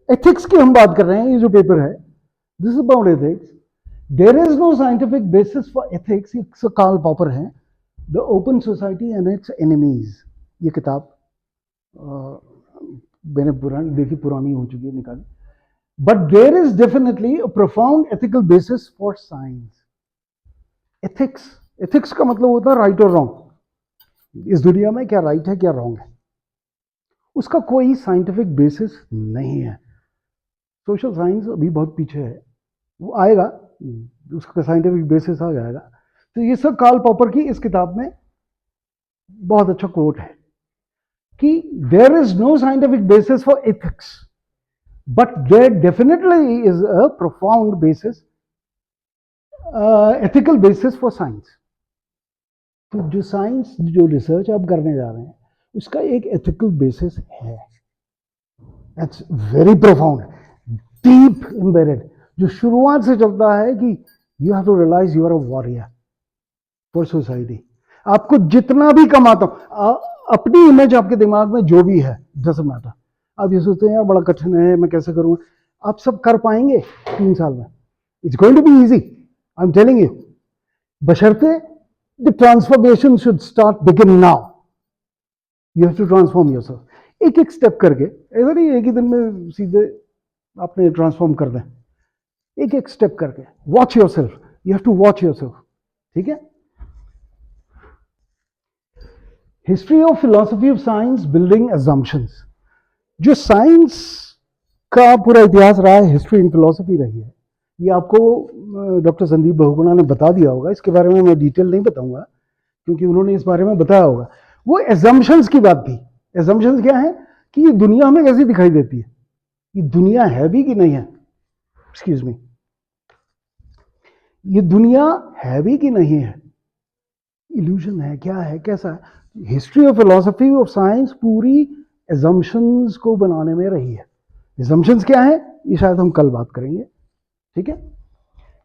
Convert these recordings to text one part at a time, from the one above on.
Ethics की हम बात कर रहे हैं, ये जो पेपर है this is about ethics. There is no scientific basis for ethics. ये कार्ल पॉपर है, the open society and its enemies. ये किताब मैंने पुरानी हो चुकी है, निकाली. But there is definitely a profound ethical basis for science. Ethics, ethics का मतलब होता है राइट और रॉन्ग. इस दुनिया में क्या राइट है क्या रॉन्ग है, उसका कोई साइंटिफिक बेसिस नहीं है. सोशल साइंस अभी बहुत पीछे है, वो आएगा, उसका साइंटिफिक बेसिस आ जाएगा. तो ये सब कार्ल पॉपर की इस किताब में बहुत अच्छा कोट है कि there is no scientific basis for ethics, but there definitely is a profound basis, ethical basis for science. तो जो साइंस, जो रिसर्च आप करने जा रहे हैं, उसका एक एथिकल बेसिस है. It's very profound, deep embedded, जो शुरुआत से चलता है कि you have to realise you are a warrior for society. आपको जितना भी कमाता हूं, अपनी इमेज आपके दिमाग में जो भी है डजंट मैटर. आप ये सोचते हैं यार बड़ा कठिन है, मैं कैसे करूंगा. आप सब कर पाएंगे 3 साल में. It's going to be easy, I am telling you. बशर्ते the transformation should start begin now. You have to transform yourself. एक एक स्टेप करके, ऐसा नहीं एक ही दिन में सीधे आपने ट्रांसफॉर्म कर दें. एक एक स्टेप करके watch yourself. You have to watch yourself. ठीक है. History of philosophy of science building assumptions. जो साइंस का पूरा इतिहास रहा है, हिस्ट्री इन फिलॉसफी रही है, ये आपको डॉक्टर संदीप बहुगुणा ने बता दिया होगा. इसके बारे में मैं डिटेल नहीं बताऊंगा क्योंकि उन्होंने इस बारे में बताया होगा. वो एजम्पशंस की बात थी. एजम्पशंस क्या है कि ये दुनिया हमें कैसी दिखाई देती है, ये दुनिया है भी कि नहीं है. एक्सक्यूज मी, ये दुनिया है भी कि नहीं है, इल्यूजन है, क्या है, कैसा है. History of philosophy of science पूरी एजम्पशंस को बनाने में रही है. एजम्पशंस क्या है ये शायद हम कल बात करेंगे. ठीक है.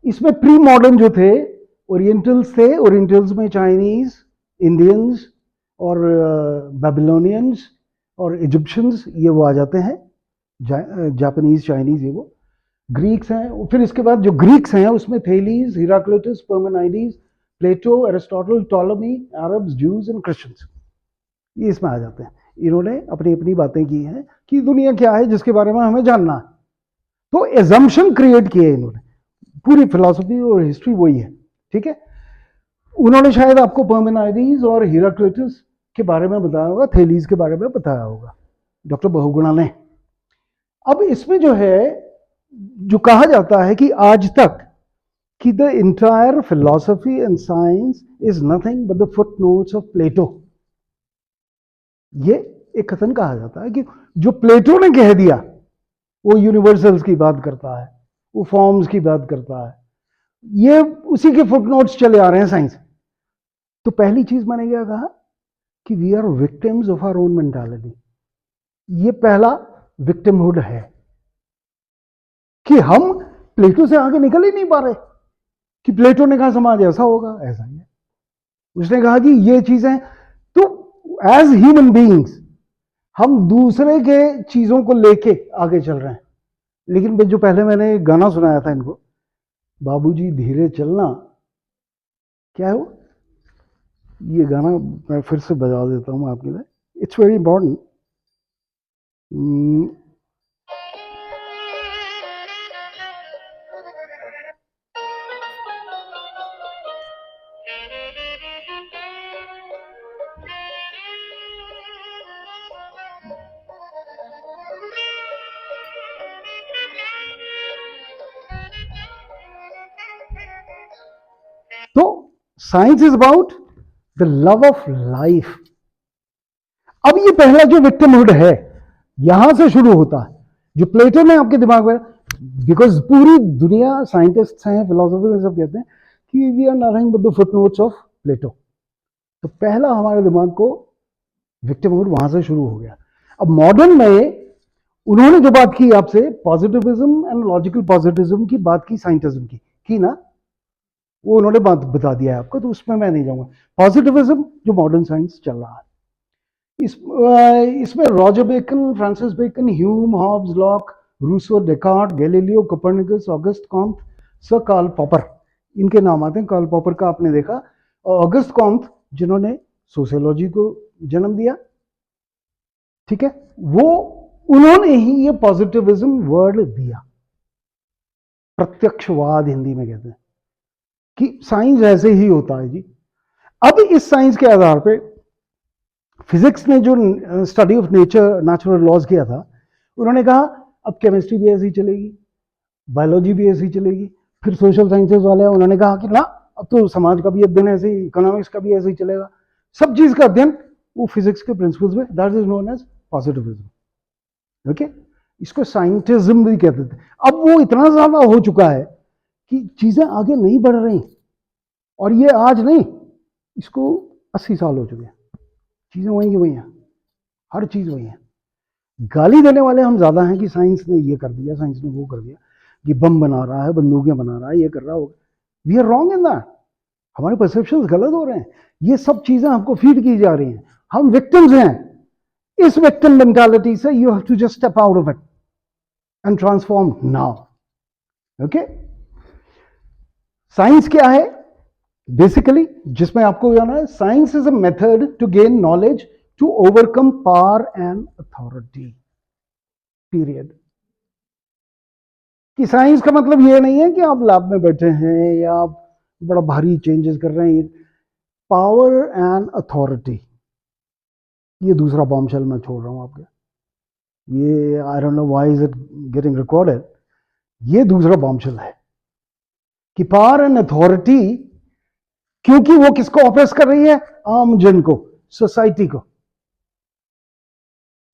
इसमें प्री मॉडर्न जो थे, ओरिएंटल्स थे. ओरिएंटल्स में चाइनीज, इंडियंस और बेबीलोनियंस और इजिप्शियंस, ये वो आ जाते हैं. जापानीज, चाइनीज, ये वो. ग्रीक्स हैं. फिर इसके बाद जो ग्रीक्स हैं उसमें Thales, Heraclitus, Parmenides, Plato, Aristotle, Ptolemy, Arabs, Jews and Christians, ये इसमें आ जाते हैं. इन्होंने अपनी अपनी बातें की हैं कि दुनिया क्या है जिसके बारे में हमें जानना है. तो एजम्पशन क्रिएट किए इन्होंने. पूरी फिलॉसफी और हिस्ट्री वही है. ठीक है. उन्होंने शायद आपको पर्मेनाइडिस और हिराक्लिटस के बारे में बताया होगा, थेलीज के बारे में बताया होगा डॉक्टर बहुगुणा ने. अब इसमें जो है, जो कहा जाता है कि आज तक कि the entire philosophy and science is nothing but the footnotes of Plato. ये एक कथन कहा जाता है कि जो प्लेटो ने कह दिया, वो यूनिवर्सल्स की बात करता है, वो फॉर्म्स की बात करता है, ये उसी के फुटनोट्स चले आ रहे हैं साइंस. तो पहली चीज मैंने क्या कहा कि we are victims of our own mentality. ये पहला विक्टिमहुड है कि हम प्लेटो से आगे निकल ही नहीं पा रहे. कि प्लेटो ने कहा समाज ऐसा होगा, ऐसा ही है. उसने कहा कि ये चीजें, तो एज ह्यूमन बीइंग्स हम दूसरे के चीजों को लेके आगे चल रहे हैं. लेकिन जो पहले मैंने गाना सुनाया था इनको, बाबूजी धीरे चलना, क्या है वो, ये गाना मैं फिर से बजा देता हूं आपके लिए. It's very important. तो science is about the love of life. अब ये पहला जो विक्टिमहुड है यहां से शुरू होता है, जो प्लेटो ने आपके दिमाग में, बिकॉज पूरी दुनिया साइंटिस्ट हैं, फिलोसोफर सब कहते हैं कि we are nothing but the footnotes of Plato. तो पहला हमारे दिमाग को विक्टिमहुड वहां से शुरू हो गया. अब मॉडर्न में उन्होंने जो बात की आपसे, पॉजिटिविज्म एंड लॉजिकल पॉजिटिविज्म की बात की, साइंटिज्म की ना, वो उन्होंने बात बता दिया है आपको, तो उसमें मैं नहीं जाऊंगा. पॉजिटिविज्म जो मॉडर्न साइंस चल रहा है, इसमें Roger Bacon, Francis Bacon, Hume, Hobbes, Locke, Rousseau, Descartes, Galileo, Copernicus, Auguste Comte, Sir Karl Popper, इनके नाम आते हैं। कार्ल पॉपर का आपने देखा, और ऑगस्ट कॉम्ट जिन्होंने सोशियोलॉजी को जन्म दिया, ठीक है, वो उन्होंने ही ये पॉजिटिविज्म वर्ड दिया, प्रत्यक्षवाद हिंदी में कहते हैं, कि साइंस ऐसे ही होता है जी। अब इस साइंस के आधार पे फिजिक्स ने जो study of nature, natural laws किया था, उन्होंने कहा अब केमिस्ट्री भी ऐसी चलेगी, बायोलॉजी भी ऐसी चलेगी। फिर सोशल साइंसेज वाले उन्होंने कहा कि ना अब तो समाज का भी अध्ययन ऐसे ही, इकोनॉमिक्स का भी ऐसे ही चलेगा, सब चीज का अध्ययन वो फिजिक्स के प्रिंसिपल्स में, that is known as positivism. Okay, इसको साइंटिज्म भी कहते थे। अब वो इतना ज्यादा हो चुका है कि चीजें आगे नहीं बढ़ रही, और ये आज नहीं, इसको 80 साल हो चुके हैं, चीजें वहीं की वहीं हैं, हर चीज वहीं है। गाली देने वाले हम ज्यादा हैं कि साइंस ने ये कर दिया, साइंस ने वो कर दिया, कि बम बना रहा है, बंदूकें बना रहा है, ये कर रहा होगा। We are wrong in that, हमारे परसेप्शन गलत हो रहे हैं, ये सब चीजें हमको फीड की जा रही हैं, हम विक्टिम्स हैं। इस विक्टिम मेंटालिटी से you have to just step out of it and transform now. Okay, science क्या है बेसिकली, जिसमें आपको जाना है, science is a method to gain knowledge to overcome power and authority, period. कि साइंस का मतलब ये नहीं है कि आप लैब में बैठे हैं या आप बड़ा भारी चेंजेस कर रहे हैं। पावर एंड अथॉरिटी, ये दूसरा बॉम्बशेल मैं छोड़ रहा हूं आपके, ये I don't know why is it getting recorded, ये दूसरा बॉम्बशेल है कि पावर एंड अथॉरिटी, क्योंकि वो किसको ऑप्रेस कर रही है, आम जन को, सोसाइटी को।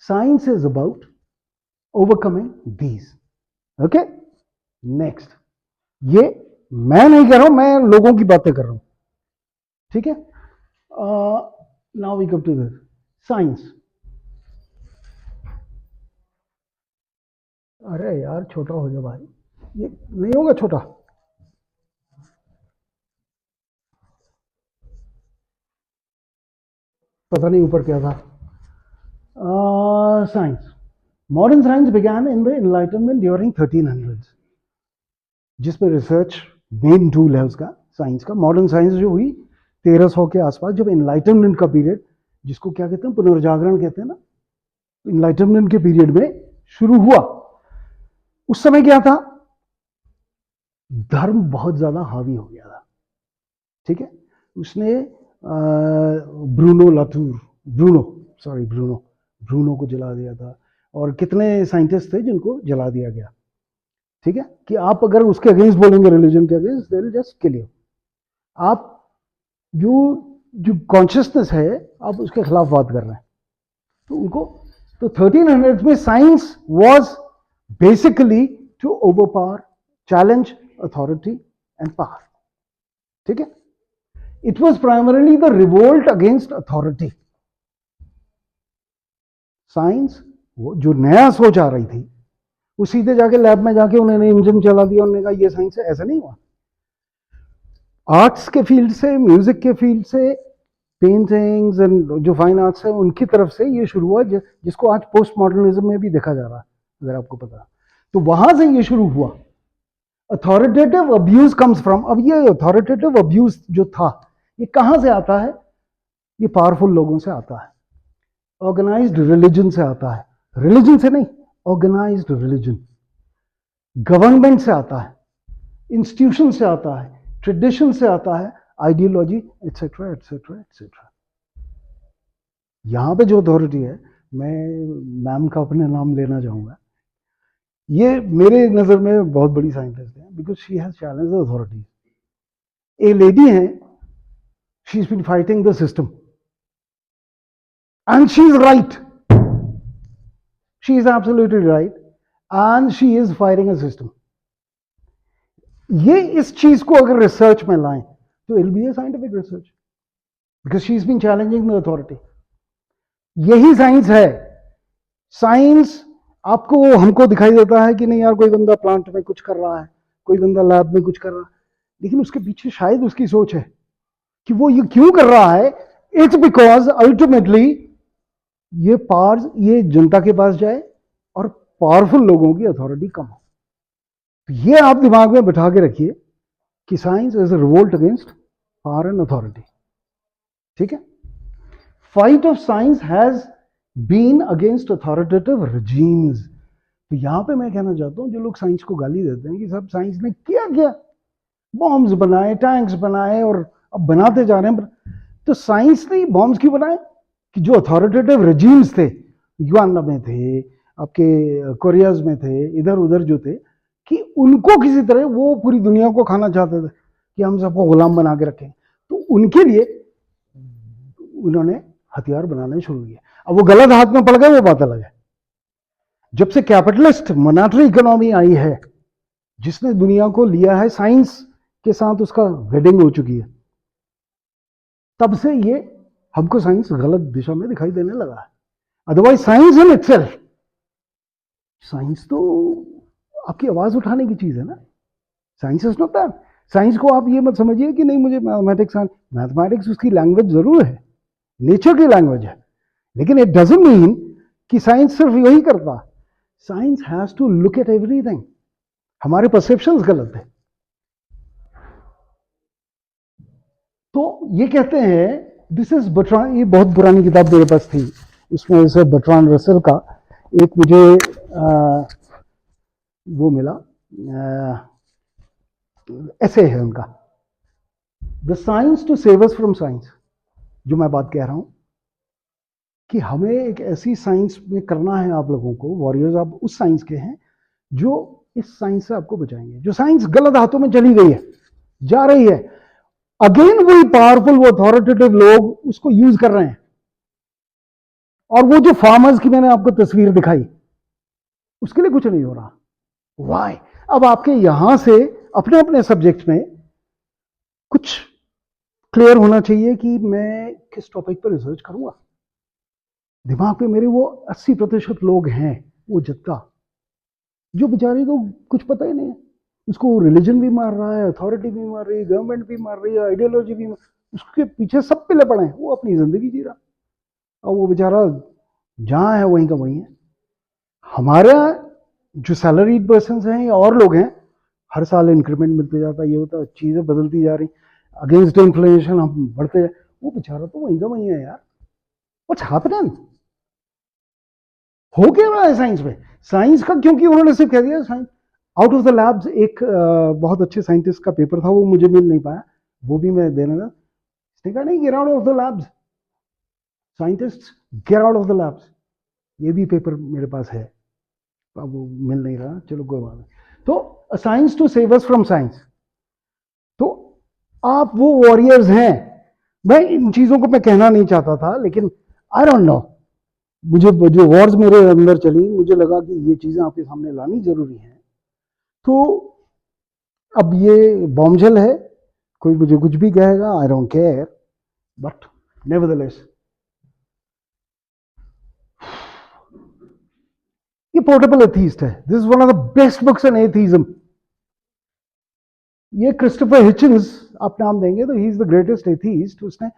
Science is about overcoming these. Okay, next, ये मैं नहीं कर रहा हूं, मैं लोगों की बातें कर रहा हूं, ठीक है। Now we come to this science. अरे यार छोटा हो जा भाई, ये नहीं होगा छोटा। पता नहीं ऊपर क्या था। Science, modern science began in the enlightenment during 1300s, जिसमें रिसर्च मेन टूल है उसका, साइंस का। मॉडर्न साइंस जो हुई 1300 के आसपास, जब एनलाइटनमेंट का पीरियड, जिसको क्या कहते हैं, पुनर्जागरण कहते हैं ना, एनलाइटनमेंट के पीरियड में शुरू हुआ। उस समय क्या था, धर्म बहुत ज्यादा हावी हो गया था, ठीक है। उसने ब्रूनो लाटूर, ब्रूनो को जला दिया था, और कितने साइंटिस्ट थे जिनको जला दिया गया, ठीक है। कि आप अगर उसके अगेंस्ट बोलेंगे, रिलीजन के against, they will just kill you. आप जो जो कॉन्शियसनेस है, आप उसके खिलाफ बात कर रहे हैं, तो उनको, तो 1300 में science was basically to over power, challenge authority and power, ठीक है। It was primarily the revolt against authority. Science वो जो नया सोच आ रही थी, वो सीधे जाके लैब में जाके उन्होंने इंजन चला दिया, उन्होंने कहा ये साइंस है, ऐसा नहीं हुआ। आर्ट्स के फील्ड से, म्यूजिक के फील्ड से, पेंटिंग्स एंड जो फाइन आर्ट्स है उनकी तरफ से ये शुरू हुआ, जिसको आज पोस्ट मॉडर्निज्म में भी देखा जा रहा है, अगर आपको पता, तो वहां से ये शुरू हुआ। अथॉरिटेटिव अब्यूज कम्स फ्रॉम, अब ये अथॉरिटेटिव अब्यूज जो था, ये कहां से आता है, ये पावरफुल लोगों से आता है, ऑर्गेनाइज्ड रिलीजन से आता है, रिलीजन से नहीं, ऑर्गेनाइज्ड रिलीजन, गवर्नमेंट से आता है, इंस्टीट्यूशन से आता है, ट्रेडिशन से आता है, आइडियोलॉजी, एटसेट्रा एटसेट्रा एटसेट्रा। यहां पे जो अथॉरिटी है, मैं मैम का अपने नाम लेना चाहूंगा, ये मेरे नजर में बहुत बड़ी साइंटिस्ट है, because she has challenge the authority. A lady है, she is been fighting the system and she is right, she is absolutely right, and she is firing a system. ये इस चीज को अगर रिसर्च में लाएं, तो it will be a scientific research, because she is been challenging the authority. यही science है। साइंस आपको, हमको दिखाई देता है कि नहीं यार, कोई बंदा प्लांट में कुछ कर रहा है, कोई बंदा लैब में कुछ कर रहा है, लेकिन उसके पीछे शायद उसकी सोच है कि वो ये क्यों कर रहा है। इट्स बिकॉज अल्टीमेटली ये पावर्स ये जनता के पास जाए और पावरफुल लोगों की अथॉरिटी कम हो। तो ये आप दिमाग में बिठा के रखिए कि science is a revolt against power and authority. ठीक है, fight of science has been against authoritative regimes. तो यहां पे मैं कहना चाहता हूं, जो लोग साइंस को गाली देते हैं कि सब साइंस ने किया क्या, बॉम्ब्स बनाए, टैंक्स बनाए और अब बनाते जा रहे हैं, तो साइंस ने बॉम्ब्स क्यों बनाए कि जो अथॉरिटेटिव रिजीम्स थे, युआन में थे, आपके कोरियाज में थे, इधर उधर जो थे, कि उनको किसी तरह वो पूरी दुनिया को खाना चाहते थे कि हम सबको गुलाम बना के रखें, तो उनके लिए उन्होंने हथियार बनाने शुरू किए। अब वो गलत हाथ में पड़ गए, वो बात अलग है। जब से कैपिटलिस्ट मॉनेटरी इकोनॉमी आई है, जिसने दुनिया को लिया है, साइंस के साथ उसका वेडिंग हो चुकी है, तब से ये हमको साइंस गलत दिशा में दिखाई देने लगा है। Otherwise science in itself, science तो आपकी आवाज उठाने की चीज है ना। Science is not that. Science को आप ये मत समझिए कि नहीं मुझे मैथमेटिक्स उसकी लैंग्वेज जरूर है, नेचर की लैंग्वेज है, लेकिन इट डजंट मीन कि साइंस सिर्फ यही करता। Science has to look at everything. हमारे परसेप्शंस गलत है। तो ये कहते हैं, दिस इज बर्ट्रांड, ये बहुत पुरानी किताब मेरे पास थी, उसमें से बर्ट्रांड रसल का एक मुझे वो मिला, ऐसे है उनका, the science to save us from science. जो मैं बात कह रहा हूं कि हमें एक ऐसी साइंस में करना है, आप लोगों को, वॉरियर्स आप उस साइंस के हैं जो इस साइंस से आपको बचाएंगे। जो साइंस गलत हाथों में चली गई है, जा रही है, अगेन वही पावरफुल, वो अथॉरिटेटिव लोग उसको यूज कर रहे हैं। और वो जो फार्मर्स की मैंने आपको तस्वीर दिखाई, उसके लिए कुछ नहीं हो रहा। वाई? अब आपके यहां से अपने अपने सब्जेक्ट में कुछ क्लियर होना चाहिए कि मैं किस टॉपिक पर रिसर्च करूंगा। दिमाग पे मेरे वो 80% लोग हैं, वो जत्था, जो बेचारे को कुछ पता ही नहीं है, उसको रिलीजन भी मार रहा है, अथॉरिटी भी मार रही है, गवर्नमेंट भी मार रही है, आइडियोलॉजी भी उसके पीछे सब पिले पड़े हैं, वो अपनी जिंदगी जी रहा, और वो बेचारा जहां है वहीं का वहीं है। हमारे जो सैलरीड पर्सन हैं या और लोग हैं, हर साल इंक्रीमेंट मिलते जाता है, ये होता है, चीजें बदलती जा रही, अगेंस्ट इन्फ्लेशन हम बढ़ते जाए, वो बेचारा तो वहीं का वहीं है यार। What's happening? हो क्या रहा है साइंस में? साइंस का, क्योंकि उन्होंने सिर्फ कह दिया science out of the labs. एक बहुत अच्छे साइंटिस्ट का पेपर था, वो मुझे मिल नहीं पाया, वो भी मैं देना था। इसने कहा नहीं, get out of the labs, scientist get out of the labs. ये भी पेपर मेरे पास है, अब वो मिल नहीं रहा, चलो कोई बात नहीं। तो science to save us from science. तो आप वो वॉरियर्स हैं। मैं इन चीजों को मैं कहना नहीं चाहता था, लेकिन आई डोंट नो, मुझे जो वॉर्स मेरे अंदर चली, मुझे लगा कि ये चीजें आपके सामने लानी जरूरी है। तो अब ये बॉम्बशेल है, कोई मुझे कुछ भी कहेगा, I don't care, but nevertheless ये पोर्टेबल एथीस्ट है। This is one of the best books in atheism. ये क्रिस्टोफर हिचन्स आप नाम देंगे तो he is the greatest atheist. उसने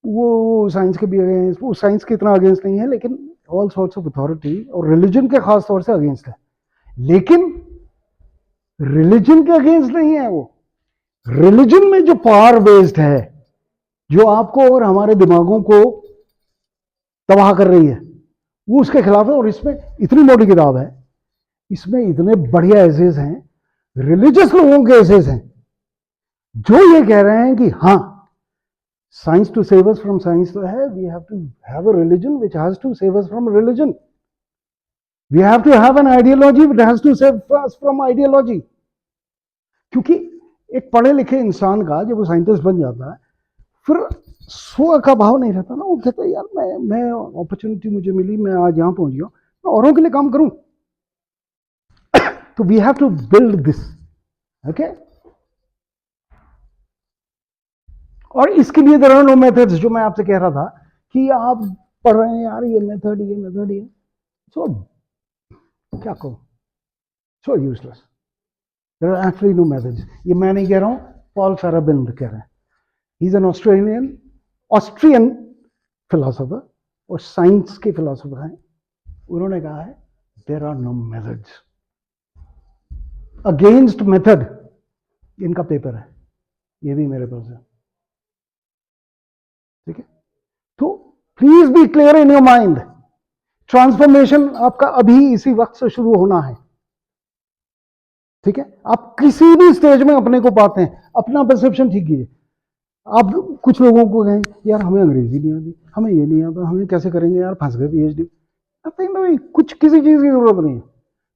वो साइंस के भी अगेंस्ट, वो साइंस के इतना अगेंस्ट नहीं है, लेकिन ऑल सॉर्ट्स ऑफ अथॉरिटी और रिलीजन के खास तौर से अगेंस्ट है। लेकिन रिलीजन के अगेंस्ट नहीं है वो। रिलीजन में जो पावर बेस्ड है, जो आपको और हमारे दिमागों को तबाह कर रही है, वो उसके खिलाफ है। और इसमें इतनी मोटी किताब है, इसमें इतने बढ़िया एसेज हैं, रिलीजियस लोगों के एसेज हैं, जो ये कह रहे हैं कि हाँ, science to save us from science तो है, we have to have a religion which has to save us from religion. We have to have an ideology which has to save us from ideology. क्योंकि एक पढ़े लिखे इंसान का जब वो साइंटिस्ट बन जाता है, फिर स्व का भाव नहीं रहता ना। वो कहता है यार मैं अपॉर्चुनिटी मुझे मिली, मैं आज यहां पहुंच गया, मैं औरों के लिए काम करूं। तो we have to build this, okay. और इसके लिए देयर आर नो मेथड्स, जो मैं आपसे कह रहा था कि आप पढ़ रहे हैं यार, ये मेथड ये सो क्या कहूं, so useless. There are actually no methods. ये मैं नहीं कह रहा हूं, पॉल फेराबिंद कह रहे हैं। He is an Austrian philosopher, और साइंस के फिलोसोफर हैं, उन्होंने कहा है there are no methods. Against method इनका पेपर है, ये भी मेरे पास है, ठीक है। तो please be clear in your mind, transformation आपका अभी इसी वक्त से शुरू होना है, ठीक है। आप किसी भी स्टेज में अपने को पाते हैं, अपना परसेप्शन ठीक कीजिए। आप कुछ लोगों को कहें यार हमें अंग्रेजी नहीं आती, हमें ये नहीं आता, हमें कैसे करेंगे यार, फंस गए पीएचडी। नहीं, कुछ किसी चीज की जरूरत नहीं है,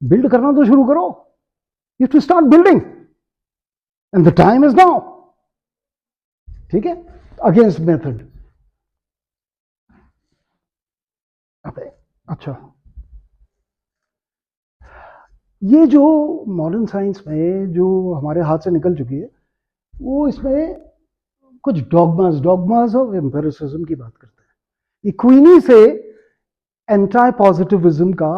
बिल्ड करना तो शुरू करो। You to start building and the time is now, ठीक है। अगेंस्ट मेथड, अच्छा, ये जो मॉडर्न साइंस में जो हमारे हाथ से निकल चुकी है, वो इसमें कुछ डॉगमास ऑफ एम्पिरिसिज्म की बात करते हैं। क्वीनी से एंटी पॉजिटिविज्म का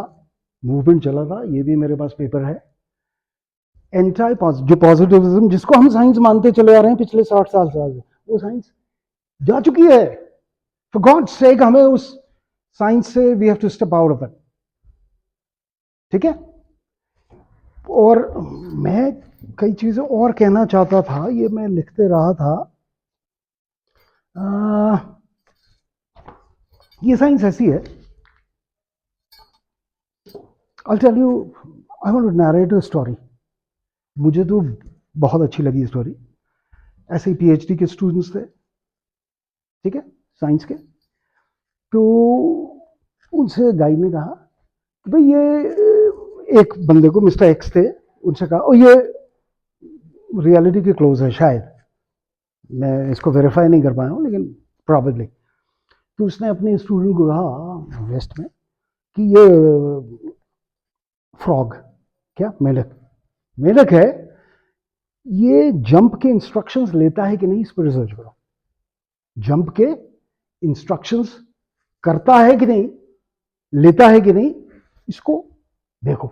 मूवमेंट चला था, ये भी मेरे पास पेपर है। जो पॉजिटिविज्म जिसको हम साइंस मानते चले आ रहे हैं पिछले 60 साल से, वो साइंस जा चुकी है। फॉर गॉड्स सेक, हमें उस साइंस से we have to step out of it, ठीक है। और मैं कई चीजें और कहना चाहता था, ये मैं लिखते रहा था। ये साइंस ऐसी है, I'll tell you, I want to narrate a story. मुझे तो बहुत अच्छी लगी स्टोरी। ऐसे ही पीएचडी के स्टूडेंट्स थे, ठीक है, साइंस के। तो उनसे गाइड ने कहा कि भाई ये एक बंदे को, मिस्टर एक्स थे, उनसे कहा ओ ये रियलिटी के क्लोज है शायद, मैं इसको वेरीफाई नहीं कर पाया हूँ लेकिन प्रॉबेबली। तो उसने अपने स्टूडेंट को कहा वेस्ट में कि ये फ्रॉग, क्या मेढक है, ये जंप के इंस्ट्रक्शंस लेता है कि नहीं, इस पर रिसर्च करो। जंप के इंस्ट्रक्शंस करता है कि नहीं, लेता है कि नहीं, इसको देखो।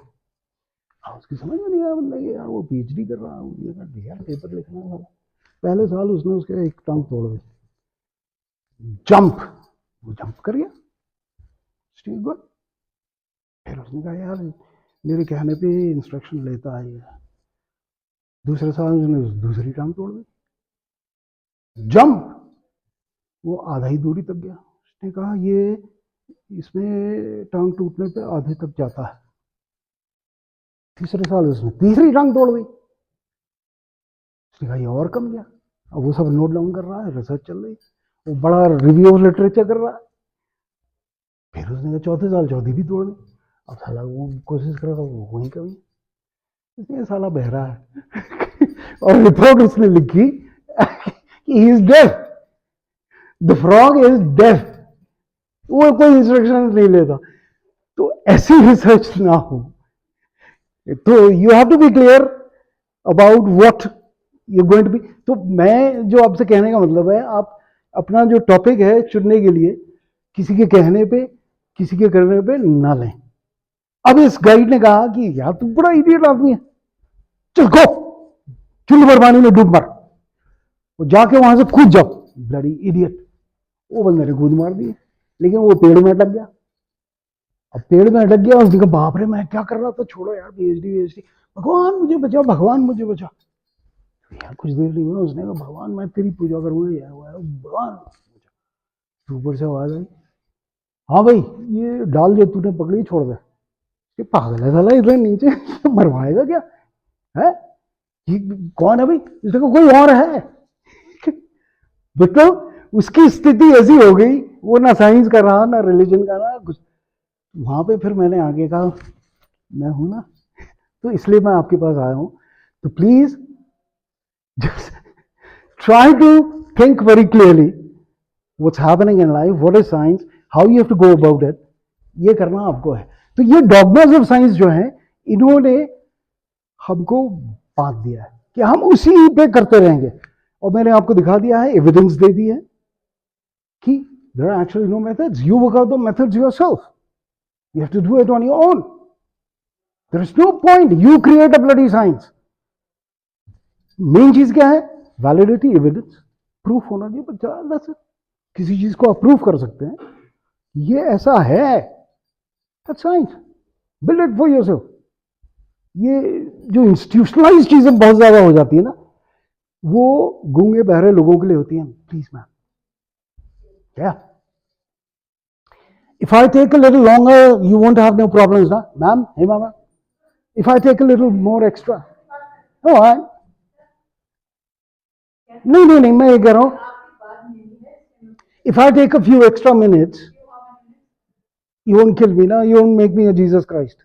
उसकी समझ में नहीं आया, बंदा यार वो पीएचडी कर रहा है, यार पेपर लिखना है, पहले साल उसने उसके एक टांग तोड़ दी। जंप, वो जंप कर गया, गुड। फिर उसने कहा यार मेरे कहने पे इंस्ट्रक्शन लेता है। दूसरे साल उसने दूसरी टांग तोड़ दी। जंप, वो आधा ही दूरी तक गया। उसने कहा ये इसमें टांग टूटने पे आधे तक जाता है। तीसरे साल उसने तीसरी टांग तोड़ दी। उसने कहा ये और कम गया। अब वो सब नोट डाउन कर रहा है, रिसर्च चल रही, वो बड़ा रिव्यू ऑफ लिटरेचर कर रहा है। फिर उसने कहा चौथे साल चौथी भी तोड़ दी। अब साला वो कोशिश कर रहा था, वो वहीं कभी, इसलिए साला बहरा है। और रिपोर्ट उसने लिखी he is deaf, the frog is deaf, वो कोई इंस्ट्रक्शन नहीं लेता। तो ऐसी रिसर्च ना हो। तो you have to be clear about what you going to be. तो मैं जो आपसे कहने का मतलब है, आप अपना जो टॉपिक है चुनने के लिए किसी के कहने पे, किसी के करने पे ना लें। अब इस गाइड ने कहा कि यार तू बड़ा इडियट आदमी है, चल गो चुल्लू बरबानी में डूब मर, वो जाके वहां से कूद जाओ, ब्लडी इडियट। वो बंदे ने कूद मार दी, लेकिन वो पेड़ में अटक गया। अब पेड़ में अटक गया, उसने कहा बाप रे मैं क्या कर रहा था, छोड़ो यार पीएचडी, भगवान मुझे बचा, भगवान मुझे बचा। यार कुछ देर नहीं हुआ, उसने कहा भगवान मैं तेरी पूजा करूंगा यार, भगवान। ऊपर से आवाज आई, हाँ भाई ये डाल जो तूने पकड़ी छोड़ दे। ये पागल है साला, इधर नीचे मरवाएगा क्या है, ये कौन है भाई? इसने कहा कोई और है। बिल्कुल उसकी स्थिति ऐसी हो गई, वो ना साइंस का रहा, ना रिलीजन का रहा कुछ। वहां पे फिर मैंने आगे कहा मैं हूं ना, तो इसलिए मैं आपके पास आया हूं। तो please just try to think very clearly what's happening in life, what is science, how you have to go about it, ये करना आपको है। तो ये डॉगमास ऑफ साइंस जो है, इन्होंने हमको बांध दिया है कि हम उसी पे करते रहेंगे। और मैंने आपको दिखा दिया है, एविडेंस दे दी है कि there are actually no methods. You work out the methods yourself. You have to do it on your own. There is no point. You create a bloody science. Main चीज क्या है? वैलिडिटी, एविडेंस, प्रूफ होना चाहिए। बस किसी चीज को आप प्रूफ कर सकते हैं ये ऐसा है, that's science, build it for yourself. ये जो इंस्टीट्यूशनलाइज चीजें बहुत ज्यादा हो जाती है ना, वो गूंगे बहरे लोगों के लिए होती हैं। प्लीज मैम, क्या if I take a little longer, you won't have no problems, ना ma'am? hey mama, if I take a little more extra, no I, नहीं मैं ये कह रहा हूं, if I take a few extra minutes, you won't kill me, ना? You won't make me a Jesus Christ.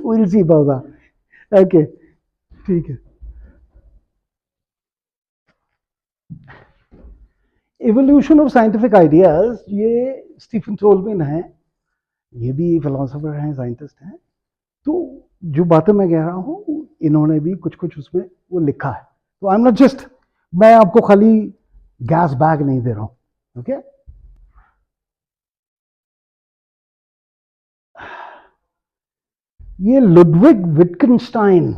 we'll see about that. Okay, ठीक है। Evolution of scientific ideas, ये स्टीफन टोलबिन है, ये भी फिलोसोफर हैं, साइंटिस्ट हैं। तो जो बातें मैं कह रहा हूं, इन्होंने भी कुछ कुछ उसमें वो लिखा है। तो आई एम नॉट जस्ट, मैं आपको खाली गैस बैग नहीं दे रहा हूं। ओके, ये लुडविग विटकनस्टाइन,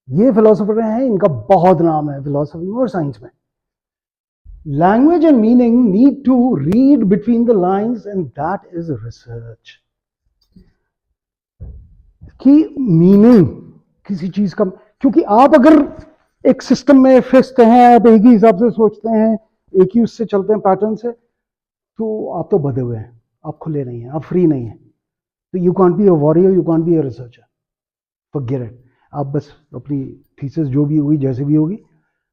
ये फिलोसोफर हैं, इनका बहुत नाम है फिलोसफी में और साइंस में। Language and meaning need to read between the lines and that is research. कि मीनिंग किसी चीज का, क्योंकि आप अगर एक सिस्टम में फिक्स्ड हैं, आप एक ही हिसाब से सोचते हैं, एक ही उससे चलते हैं पैटर्न से, तो आप तो बधे हुए हैं, आप खुले नहीं हैं, आप फ्री नहीं हैं। तो you can't be a warrior, you can't be a researcher, forget it. आप बस अपनी थीसिस जो भी होगी, जैसे भी होगी,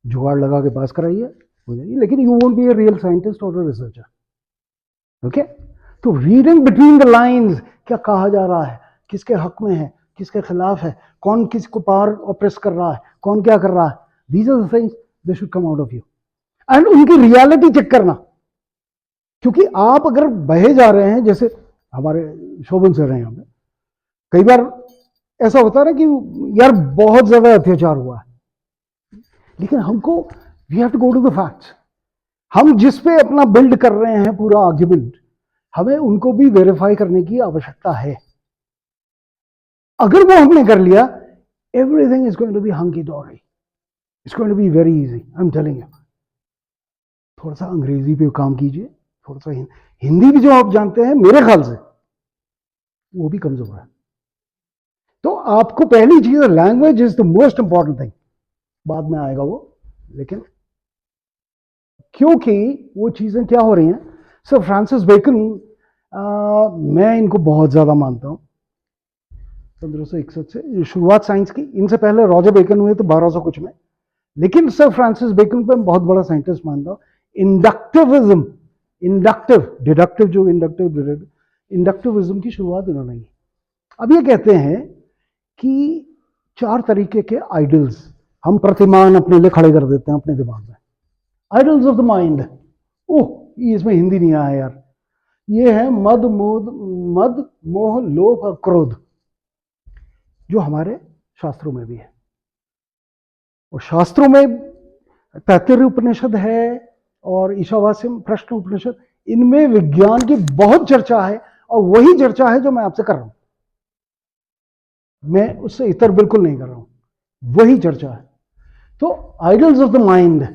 जुगाड़ लगा के पास कराइए, हो जाएगी, लेकिन you won't be a real scientist और अ रिसर्चर। ओके, तो रीडिंग बिटवीन द लाइन्स, क्या कहा जा रहा है, किसके हक में है, किसके खिलाफ है, कौन किसको पावर ऑप्रेस कर रहा है, कौन क्या कर रहा है, these are the things they should come out of you. And उनकी रियलिटी चेक करना, क्योंकि आप अगर बहे जा रहे हैं, जैसे हमारे शोभन सर हैं, हमें कई बार ऐसा होता है ना कि यार बहुत ज्यादा अत्याचार हुआ है, लेकिन हमको we have to go to the facts. हम जिस पे अपना बिल्ड कर रहे हैं पूरा आर्ग्यूमेंट, हमें उनको भी वेरीफाई करने की आवश्यकता है। अगर वो हमने कर लिया, everything is going to be hunky dory, it's going to be very easy, I am telling you. थोड़ा सा अंग्रेजी पे काम कीजिए, थोड़ा सा हिंदी भी जो आप जानते हैं, मेरे ख्याल से वो भी कमजोर है। तो आपको पहली चीज, language is the most important thing, बाद में आएगा वो, लेकिन क्योंकि वो चीजें क्या हो रही हैं। सर फ्रांसिस बेकन, मैं इनको बहुत ज्यादा मानता हूं, 1561 से शुरुआत साइंस की। इनसे पहले रॉजर बेकन हुए तो 1200 कुछ में, लेकिन सर फ्रांसिस बेकन को मैं बहुत बड़ा साइंटिस्ट मानता हूं। इंडक्टिविज्म, इंडक्टिव डिडक्टिव, जो इंडक्टिव इंडक्टिविज्म की शुरुआत इन्होंने की। अब ये कहते हैं कि 4 तरीके के आइडल्स हम प्रतिमान अपने लिए खड़े कर देते हैं अपने दिमाग में। आइडल्स ऑफ द माइंड, ओह इसमें हिंदी नहीं आया यार, ये है मद मोह लोभ और क्रोध, जो हमारे शास्त्रों में भी है। और शास्त्रों में तैत्तिरीय उपनिषद है और ईशावास्यम प्रश्न उपनिषद, इनमें विज्ञान की बहुत चर्चा है, और वही चर्चा है जो मैं आपसे कर रहा हूं। मैं उससे इतर बिल्कुल नहीं कर रहा हूं, वही चर्चा है। तो idols of the mind,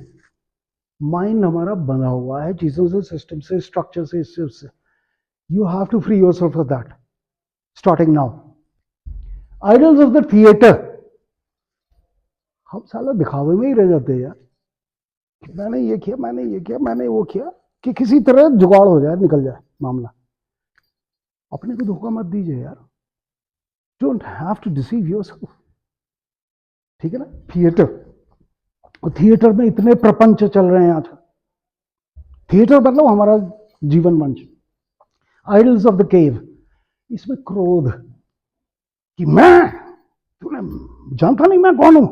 mind हमारा बना हुआ है चीजों से, सिस्टम से, स्ट्रक्चर से, इससे उससे। You have to free yourself of that starting now. Idols of the theatre, हम साला दिखावे में ही रह जाते हैं यार, मैंने ये किया, मैंने ये किया, मैंने वो किया, कि किसी तरह जुगाड़ हो जाए, निकल जाए मामला। अपने को धोखा मत दीजिए यार, don't have to deceive yourself, ठीक है ना। थिएटर, और थिएटर में इतने प्रपंच चल रहे हैं आजकल। थिएटर मतलब हमारा जीवन मंच। आइडल्स ऑफ द केव, इसमें क्रोध, कि मैं, तूने जानता नहीं मैं कौन हूं।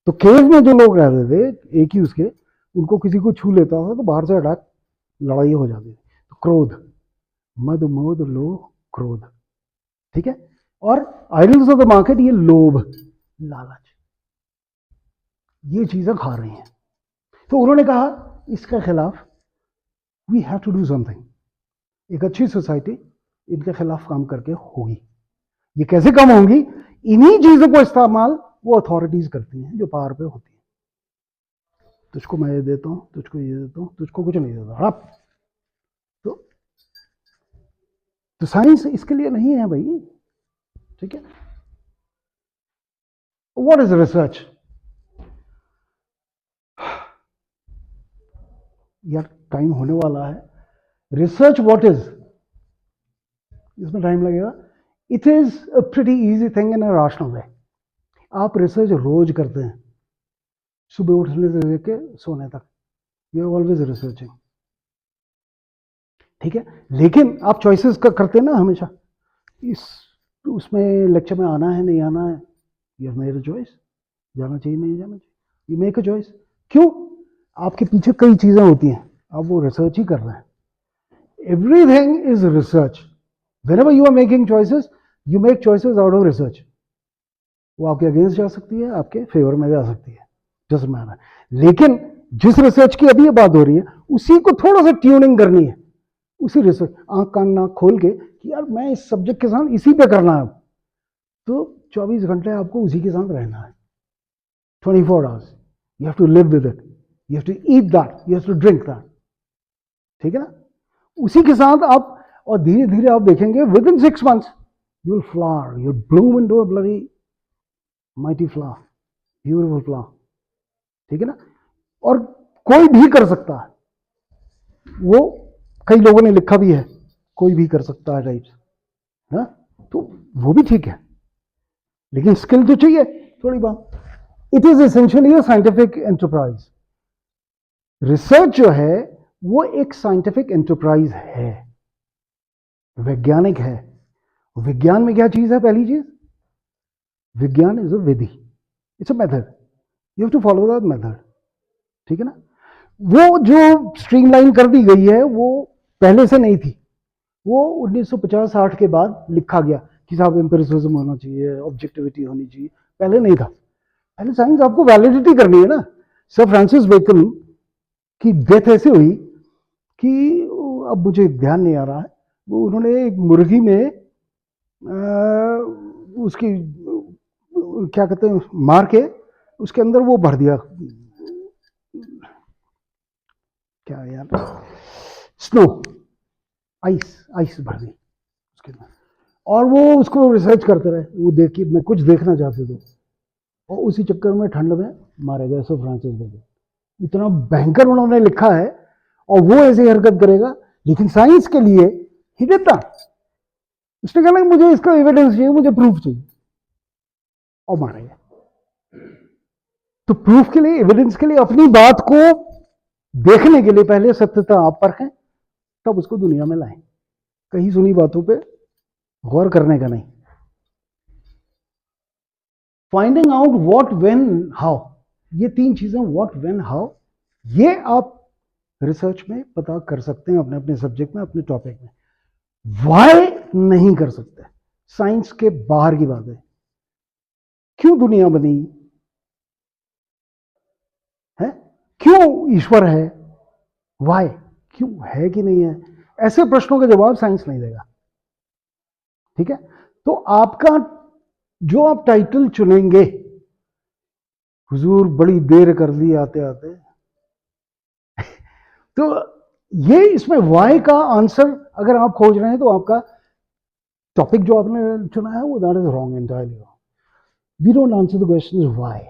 तो केव में जो लोग रहते थे एक ही उसके, उनको किसी को छू लेता था तो बाहर से अटैक, लड़ाई हो जाती थी। तो क्रोध, मद मोद लोभ क्रोध, ठीक है। और आइडल्स ऑफ द मार्केट, ये लोभ लालच, ये चीजें खा रही हैं। तो उन्होंने कहा इसके खिलाफ we have to do something. एक अच्छी सोसाइटी इनके खिलाफ काम करके होगी। ये कैसे कम होंगी, इन्हीं चीजों को इस्तेमाल वो अथॉरिटीज करती हैं जो पावर पे होती है। तुझको मैं ये देता हूं, तुझको ये देता हूं, तुझको कुछ नहीं देता, तो साइंस इसके लिए नहीं है भाई, ठीक है। What is research? यार टाइम होने वाला है। रिसर्च व्हाट इज, इसमें टाइम लगेगा। It is a pretty easy thing in a rational way. आप रिसर्च रोज करते हैं, सुबह उठने से लेके सोने तक, यू आर ऑलवेज रिसर्चिंग, ठीक है। लेकिन आप चॉइसेस करते हैं ना हमेशा, इस उसमें लेक्चर में आना है नहीं आना है, यू मेड अ चॉइस, जाना चाहिए नहीं जाना चाहिए, यू मेक अ चॉइस। क्यों? आपके पीछे कई चीजें होती हैं, आप वो रिसर्च ही कर रहे हैं। Everything is research. Whenever you are making choices, you make choices out of research. वो आपके अगेंस्ट जा सकती है, आपके फेवर में जा सकती है, डजंट मैटर। लेकिन जिस रिसर्च की अभी ये बात हो रही है, उसी को थोड़ा सा ट्यूनिंग करनी है, उसी रिसर्च, आंख कान नाक खोल के कि यार मैं इस सब्जेक्ट के साथ इसी पे करना है, तो 24 घंटे आपको उसी के साथ रहना है, 24 hours. You have to live with it, you have to eat that, you have to drink that, ठीक है ना। उसी के साथ आप, और धीरे धीरे आप देखेंगे with in 6 months you will flower, you Bloom into a bloody mighty flower, beautiful flower, ठीक है ना। और कोई भी कर सकता है, वो कई लोगों ने लिखा भी है, कोई भी कर सकता है टाइप्स, हाँ, तो वो भी ठीक है, लेकिन स्किल तो चाहिए थोड़ी बहुत। It is essentially a scientific enterprise. Research जो है वो एक साइंटिफिक एंटरप्राइज है, वैज्ञानिक है। विज्ञान में क्या चीज है? पहली चीज, विज्ञान इज अ विधि, it's a method, you have to follow that method, ठीक है ना। वो जो स्ट्रीमलाइन कर दी गई है वो पहले से नहीं थी, वो 1950-60 के बाद लिखा गया कि साहब एम्पिरिसिज्म होना चाहिए, ऑब्जेक्टिविटी होनी चाहिए, पहले नहीं था। पहले साइंस आपको वैलिडिटी करनी है ना। सर फ्रांसिस बेकन की डेथ ऐसे हुई कि, अब मुझे ध्यान नहीं आ रहा है, वो उन्होंने एक मुर्गी में उसकी क्या कहते हैं, मार के उसके अंदर वो भर दिया, क्या यार, स्नो, आइस, आइस भर दी उसके अंदर, और वो उसको रिसर्च करते रहे, वो देखिए मैं कुछ देखना चाहते थे, और उसी चक्कर में ठंड में मारे गए सर फ्रांसिस बेकन। इतना भयंकर उन्होंने लिखा है, और वो ऐसी हरकत करेगा, लेकिन साइंस के लिए ही देता, उसने कहा मुझे इसका एविडेंस चाहिए, मुझे प्रूफ चाहिए, और मारे गए। तो प्रूफ के लिए, एविडेंस के लिए, अपनी बात को देखने के लिए पहले सत्यता आप परखें, तब उसको दुनिया में लाएं। कहीं सुनी बातों पे गौर करने का नहीं। Finding out what, when, how, ये 3 चीजें, व्हाट, व्हेन, हाउ, ये आप रिसर्च में पता कर सकते हैं, अपने अपने सब्जेक्ट में, अपने टॉपिक में। वाई नहीं कर सकते, साइंस के बाहर की बात है। क्यों दुनिया बनी है, क्यों ईश्वर है, वाई, क्यों है कि नहीं है, ऐसे प्रश्नों के जवाब साइंस नहीं देगा, ठीक है। तो आपका जो आप टाइटल चुनेंगे, हुजूर बड़ी देर कर दी आते आते, तो ये इसमें वाई का आंसर अगर आप खोज रहे हैं, तो आपका टॉपिक जो आपने चुना है वो that is wrong entirely. We don't answer the question why,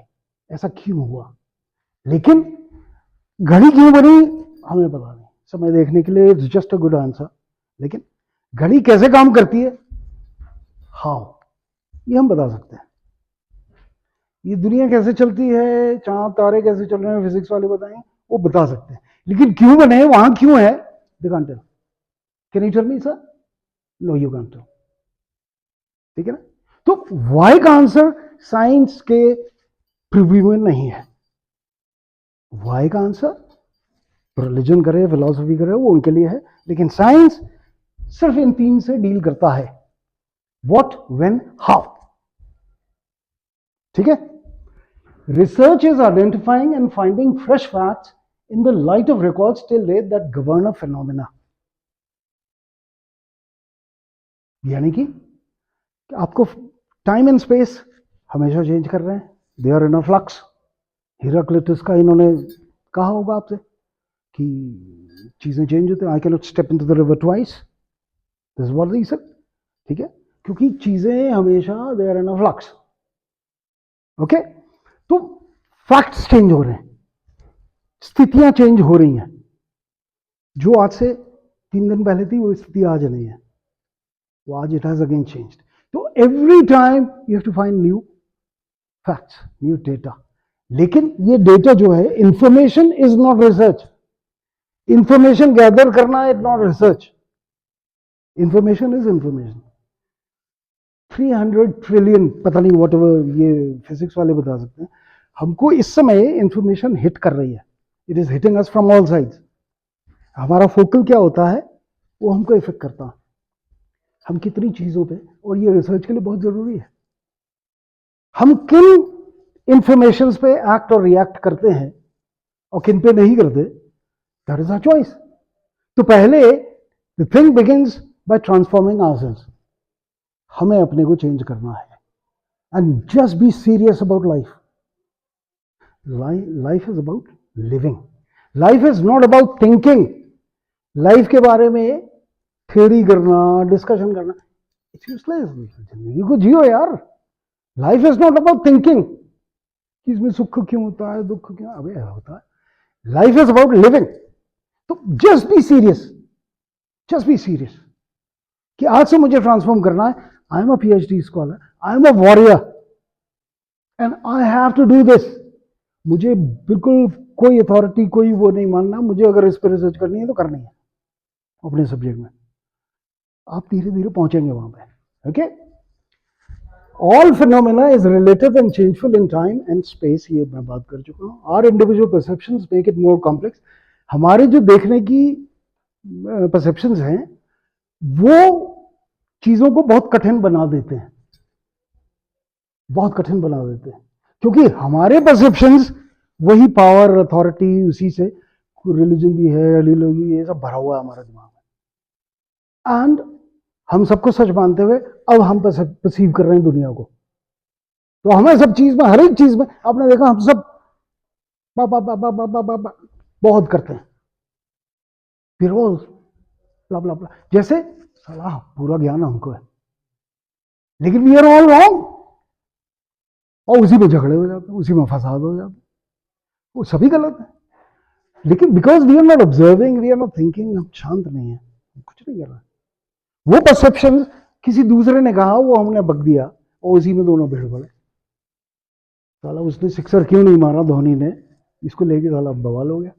ऐसा क्यों हुआ, लेकिन घड़ी क्यों बनी हमें पता नहीं, समय देखने के लिए it's just a good answer, लेकिन घड़ी कैसे काम करती है, हाउ, ये हम बता सकते हैं। ये दुनिया कैसे चलती है, चांद तारे कैसे चल रहे हैं, फिजिक्स वाले बताएं, वो बता सकते हैं, लेकिन क्यों बने, वहां क्यों है, they can't tell. Can you tell me sir? No you can't tell, ठीक है ना। तो वाई का आंसर साइंस के प्रिव्यू में नहीं है। वाई का आंसर रिलीजन करे, फिलॉसफी करे, वो उनके लिए है, लेकिन साइंस सिर्फ इन 3 से डील करता है, व्हाट, व्हेन, हाउ, ठीक है। Research is identifying and finding fresh facts in the light of records till date that govern a phenomena. यानी कि आपको टाइम एंड स्पेस हमेशा चेंज कर रहे हैं, दे आर इन अ फ्लक्स। हिराक्लिटस का इन्होंने कहा होगा आपसे कि चीजें चेंज होती हैं, I can not step into the river twice, this what reason, ठीक है, क्योंकि चीजें हमेशा they are in a flux, okay. तो फैक्ट्स चेंज हो रहे हैं, स्थितियां चेंज हो रही हैं, जो आज से 3 दिन पहले थी वो स्थिति आज नहीं है, वो आज इट हैज अगेन चेंज्ड। तो every time you have to find new facts, new data. लेकिन ये डेटा जो है, information is not research, information gather करना is not research, information is information. 300 trillion, पता नहीं वॉट एवर, ये फिजिक्स वाले बता सकते हैं, हमको इस समय इंफॉर्मेशन हिट कर रही है, it is hitting us from all sides. हमारा फोकल क्या होता है, वो हमको इफेक्ट करता है, हम कितनी चीजों पे, और ये रिसर्च के लिए बहुत जरूरी है, हम किन इंफॉर्मेशन पे एक्ट और रिएक्ट करते हैं और किन पे नहीं करते, दैट इज आवर चॉइस। तो पहले the thing begins by transforming ourselves, हमें अपने को चेंज करना है, and just be serious about life. Life is about living, life is not about thinking. Life के बारे में थ्योरी करना, डिस्कशन करना, इट्स यूजलेस। जिंदगी को जियो यार। Life is not about thinking कि इसमें सुख क्यों होता है, दुख क्यों, अबे होता है। Life is about living. तो just be serious, just be serious कि आज से मुझे ट्रांसफॉर्म करना है। I am a PhD scholar, I am a warrior, and I have to do this. मुझे बिल्कुल कोई अथॉरिटी, कोई वो नहीं मानना, मुझे अगर इस पर रिसर्च करनी है तो करनी है अपने सब्जेक्ट में। आप धीरे धीरे पहुंचेंगे वहां पे, okay. All phenomena is relative and changeful in time and space, ये मैं बात कर चुका हूं। Our individual perceptions make it more complex. हमारे जो देखने की परसेप्शंस हैं वो चीजों को बहुत कठिन बना देते हैं, बहुत कठिन बना देते हैं, क्योंकि हमारे परसेप्शंस वही पावर, अथॉरिटी, उसी से रिलीजन भी है, आइडियोलॉजी, ये सब भरा हुआ है हमारे दिमाग में। एंड हम सबको सच मानते हुए अब हम परसीव कर रहे हैं दुनिया को। तो हमें सब चीज में, हर एक चीज में, आपने देखा हम सब बा, बा, बा, बा, बा, बा, बा, बा, बहुत करते हैं, फिर वो ब्ला ब्ला ब्ला, जैसे साला पूरा ज्ञान हमको है, लेकिन वी आर ऑल रॉन्ग, और उसी में झगड़े हो जाते हैं, उसी में फसाद हो जाते हैं, वो सभी गलत है। लेकिन because we are not observing, we are not thinking, हम शांत नहीं है, कुछ नहीं कर रहा। वो परसेप्शन किसी दूसरे ने कहा, वो हमने बक दिया, और उसी में दोनों भिड़ पड़े। साला उसने सिक्सर क्यों नहीं मारा धोनी ने, इसको लेके साला बवाल हो गया,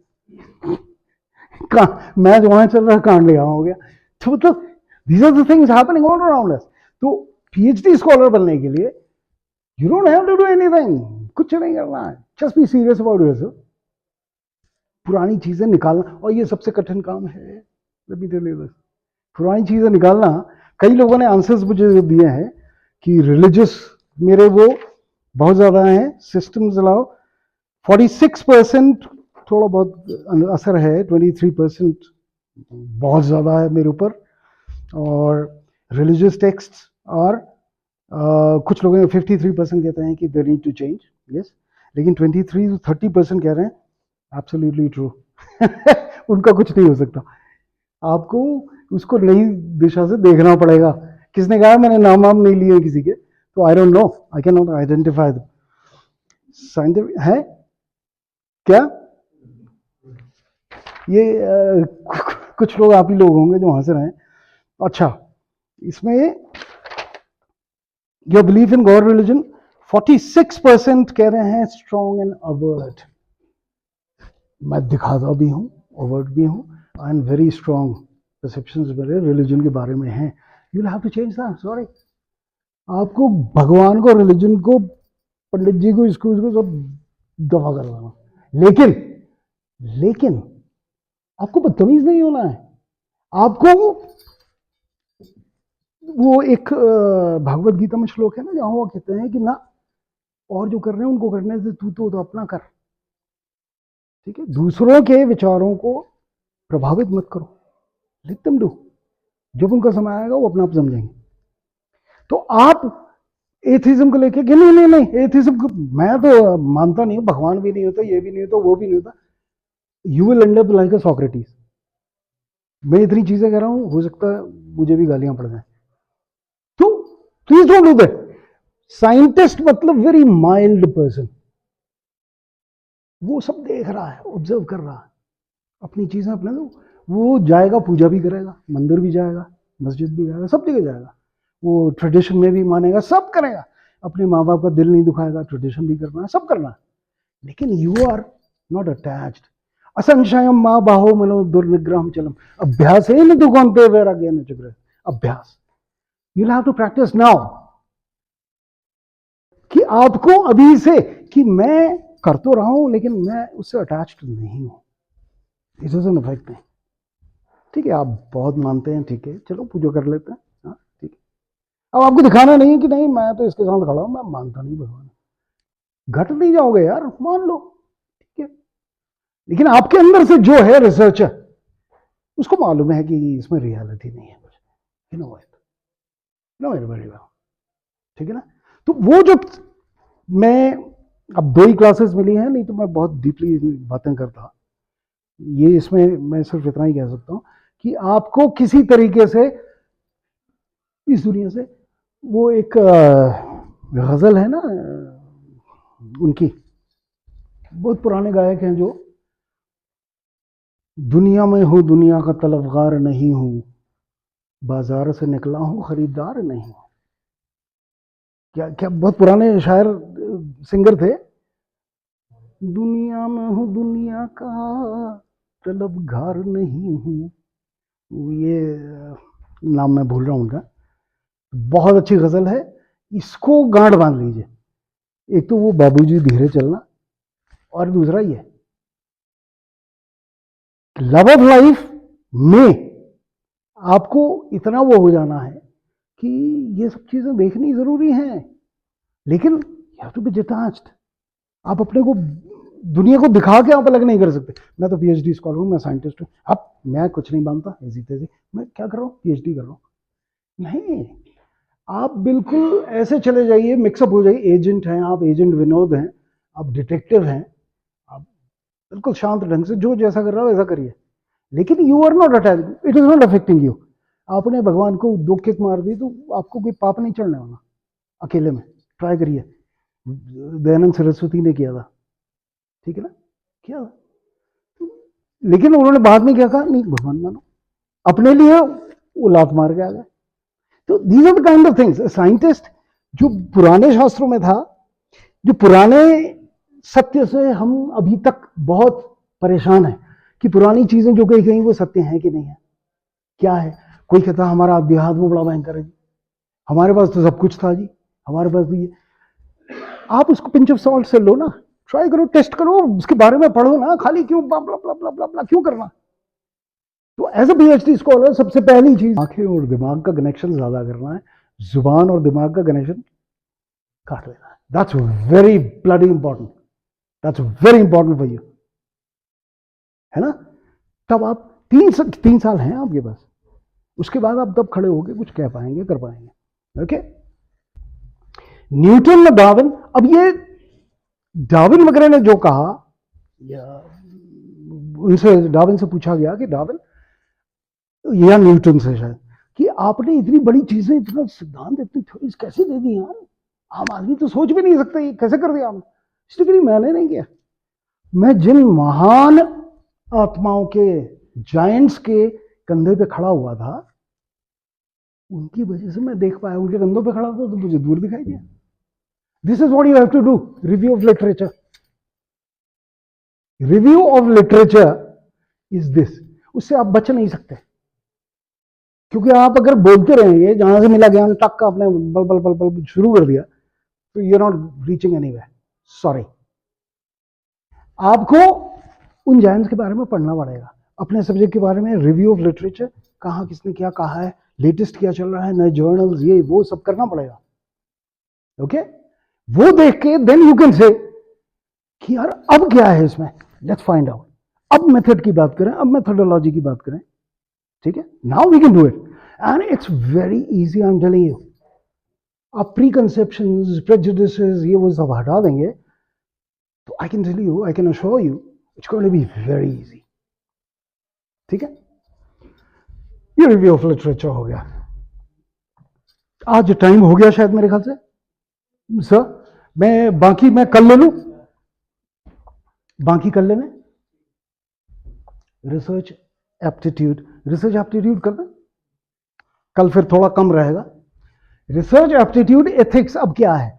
मैच वहां चल रहा, कांड यहाँ हो गया। तो मतलब these are the things happening all around us. तो PhD स्कॉलर बनने के लिए you don't have to do anything, कुछ नहीं करना है, just be serious about yourself। पुरानी चीजें निकालना, और ये सबसे कठिन काम है, let me tell you this। पुरानी चीजें निकालना, कई लोगों ने आंसर्स मुझे दिए हैं कि रिलीजियस मेरे वो बहुत ज्यादा हैं, सिस्टम्स अलाउ 46% थोड़ा बहुत असर है, 23% बहुत ज्यादा है मेरे ऊपर, और रिलीजियस टेक्स्ट, और कुछ लोग 53% कहते हैं कि they need to change, yes, लेकिन 23 to 30% कह रहे हैं एब्सोल्युटली ट्रू। उनका कुछ नहीं हो सकता, आपको उसको नई दिशा से देखना पड़ेगा। किसने कहा, मैंने नाम वाम नहीं लिए किसी के, तो I don't know, I can not identify scientific है क्या ये। कुछ लोग आप ही लोग होंगे जो हंस रहे हैं। अच्छा, इसमें your belief in God religion 46% कह रहे हैं स्ट्रॉन्ग एंड अवर्ट। मैं दिखाता भी हूं, अवर्ट भी हूं, एंड वेरी स्ट्रॉन्ग परसेप्शंस मेरे रिलीजन के बारे में हैं। You will have to change that, sorry. आपको भगवान को, रिलीजन को, पंडित जी को, इसको सब दफा करवाना, लेकिन आपको बदतमीज नहीं होना है। आपको वो एक भागवत गीता में श्लोक है ना, जहां वो कहते हैं कि ना, और जो कर रहे हैं उनको करने से तू तो अपना कर, ठीक है। दूसरों के विचारों को प्रभावित मत करो, लेट देम डू। जब उनका समय आएगा वो अपना आप समझेंगे। तो आप एथिज्म को लेके कि नहीं नहीं नहीं, एथिज्म को मैं तो मानता नहीं हूं, भगवान भी नहीं होता, ये भी नहीं होता, वो भी नहीं होता, you will and up like a Socrates. मैं इतनी चीजें कर रहा हूं, हो सकता है मुझे भी गालियां पड़ जाए, तो please don't do that. Scientist मतलब वेरी माइल्ड पर्सन, वो सब देख रहा है, ऑब्जर्व कर रहा है, अपनी चीजें अपने दो। वो जाएगा, पूजा भी करेगा, मंदिर भी जाएगा, मस्जिद भी जाएगा, सब जगह जाएगा, वो ट्रेडिशन में भी मानेगा, सब करेगा, अपने माँ बाप का दिल नहीं दुखाएगा, ट्रेडिशन भी करना है, सब करना है। लेकिन यू आर नॉट अटैच्ड। असंशयम माँ बाहो मनो दुर्निग्रहम चलम, अभ्यास है न दुखंते वैराग्य न चग्र, अभ्यास। You have to practice now, कि आपको अभी से, कि मैं कर तो रहा हूं लेकिन मैं उससे अटैच्ड नहीं हूं, इट डजंट अफेक्ट मी। ठीक है, आप बहुत मानते हैं, ठीक है, चलो पूजा कर लेते हैं, हाँ ठीक है। अब आपको दिखाना नहीं है कि नहीं मैं तो इसके साथ खड़ा हूं, मैं मानता नहीं भगवान, घट नहीं जाओगे यार, मान लो, ठीक है। लेकिन आपके अंदर से जो है रिसर्चर, उसको मालूम है कि इसमें रियलिटी नहीं है कुछ, you know it, know it very well, ठीक है ना। तो वो जो मैं, अब 2 ही क्लासेस मिली हैं, नहीं तो मैं बहुत डीपली बातें करता। ये इसमें मैं सिर्फ इतना ही कह सकता हूं कि आपको किसी तरीके से इस दुनिया से, वो एक गजल है ना उनकी, बहुत पुराने गायक हैं जो, दुनिया में हूँ दुनिया का तलबगार नहीं हूँ, बाजार से निकला हूँ खरीदार नहीं हूँ। क्या क्या बहुत पुराने शायर सिंगर थे। दुनिया में हूँ दुनिया का तलबगार नहीं हूँ, ये नाम मैं भूल रहा हूँ उनका, बहुत अच्छी गजल है, इसको गांठ बांध लीजिए। एक तो वो बाबूजी धीरे चलना, और दूसरा ये लव ऑफ लाइफ में आपको इतना वो हो जाना है कि ये सब चीजें देखनी जरूरी हैं, लेकिन you have to be detached. आप अपने को दुनिया को दिखा के आप अलग नहीं कर सकते। मैं तो पीएचडी स्कॉलर हूँ, मैं साइंटिस्ट हूँ, अब मैं कुछ नहीं मानता, ऐसी तेजी मैं क्या कर रहा हूँ, पीएचडी कर रहा हूँ, नहीं। आप बिल्कुल ऐसे चले जाइए, मिक्सअप हो जाइए, एजेंट हैं आप, एजेंट विनोद हैं आप, डिटेक्टिव हैं आप, बिल्कुल शांत ढंग से जो जैसा कर रहा हो वैसा करिए, लेकिन you are not attach, it is not affecting you. आपने भगवान को 2 किक मार दी तो आपको कोई पाप नहीं चढ़ने वाला, अकेले में ट्राई करिए, दयानंद सरस्वती ने किया था, ठीक है ना, किया था। लेकिन उन्होंने बाद में क्या कहा, नहीं भगवान मानो, अपने लिए वो लात मार के आ गए। तो these are the kind of things scientist, जो पुराने शास्त्रों में था, जो पुराने सत्य से हम अभी तक बहुत परेशान हैं कि पुरानी चीजें जो कही गई वो सत्य हैं कि नहीं है, क्या है। कोई कहता हमारा अध्यात्म बड़ा भयंकर है जी, हमारे पास तो सब कुछ था जी, हमारे पास भी है। आप उसको पिंच ऑफ सॉल्ट से लो ना, ट्राई करो, टेस्ट करो, उसके बारे में पढ़ो ना, खाली क्यों ब्ला ब्ला ब्ला ब्ला ब्ला क्यों करना। तो एज अ पीएचडी स्कॉलर सबसे पहली चीज आंखें और दिमाग का कनेक्शन ज्यादा करना है, जुबान और दिमाग का कनेक्शन काट लेना है। That's very bloody important, that's very important for you, है ना। तब आप 3 साल हैं आपके पास, उसके बाद आप तब खड़े होकर कुछ कह पाएंगे, कर पाएंगे। ओके, न्यूटन और डार्विन, अब ये डार्विन वगैरह ने जो कहा, या उनसे डार्विन से पूछा गया कि डार्विन या न्यूटन से शायद, कि आपने इतनी बड़ी चीजें, इतना सिद्धांत, इतनी थ्योरीज कैसे दे दी यार, आम आदमी तो सोच भी नहीं सकता, ये कैसे कर दिया आपने। इसलिए मैंने नहीं किया, मैं जिन महान आत्माओं के, जायंट्स के कंधे पे खड़ा हुआ था, उनकी वजह से मैं देख पाया, उनके कंधों पे खड़ा था तो मुझे दूर दिखाई दिया। This is what you have to do, review of literature, review of literature is this. उससे आप बच नहीं सकते, क्योंकि आप अगर बोलते रहेंगे, जहां से मिला ज्ञान टक का आपने बल बल बल बल शुरू कर दिया, तो you are not reaching anywhere, sorry. आपको उन जायंट्स के बारे में पढ़ना पड़ेगा, अपने सब्जेक्ट के बारे में रिव्यू ऑफ लिटरेचर, कहाँ किसने क्या कहा है, लेटेस्ट क्या चल रहा है, नए जर्नल्स, ये वो सब करना पड़ेगा। ओके, वो देख के देन यू कैन से कि यार अब क्या है इसमें, लेट्स फाइंड आउट। अब मेथड की बात करें, अब मेथोडोलॉजी की बात करें, ठीक है, now we can do it and it's very easy, I am telling you. आप प्री कंसेप्शंस, प्रेजुडिसेस, ये वो सब हटा देंगे, तो I can tell you, I can assure you, it's going to be very easy, ठीक है। पीयर रिव्यू ऑफ लिटरेचर हो गया। आज टाइम हो गया शायद मेरे ख्याल से सर, मैं कल ले लूं, बाकी कर लेने। रिसर्च एप्टीट्यूड कर दें, कल फिर थोड़ा कम रहेगा। रिसर्च एप्टीट्यूड एथिक्स अब क्या है?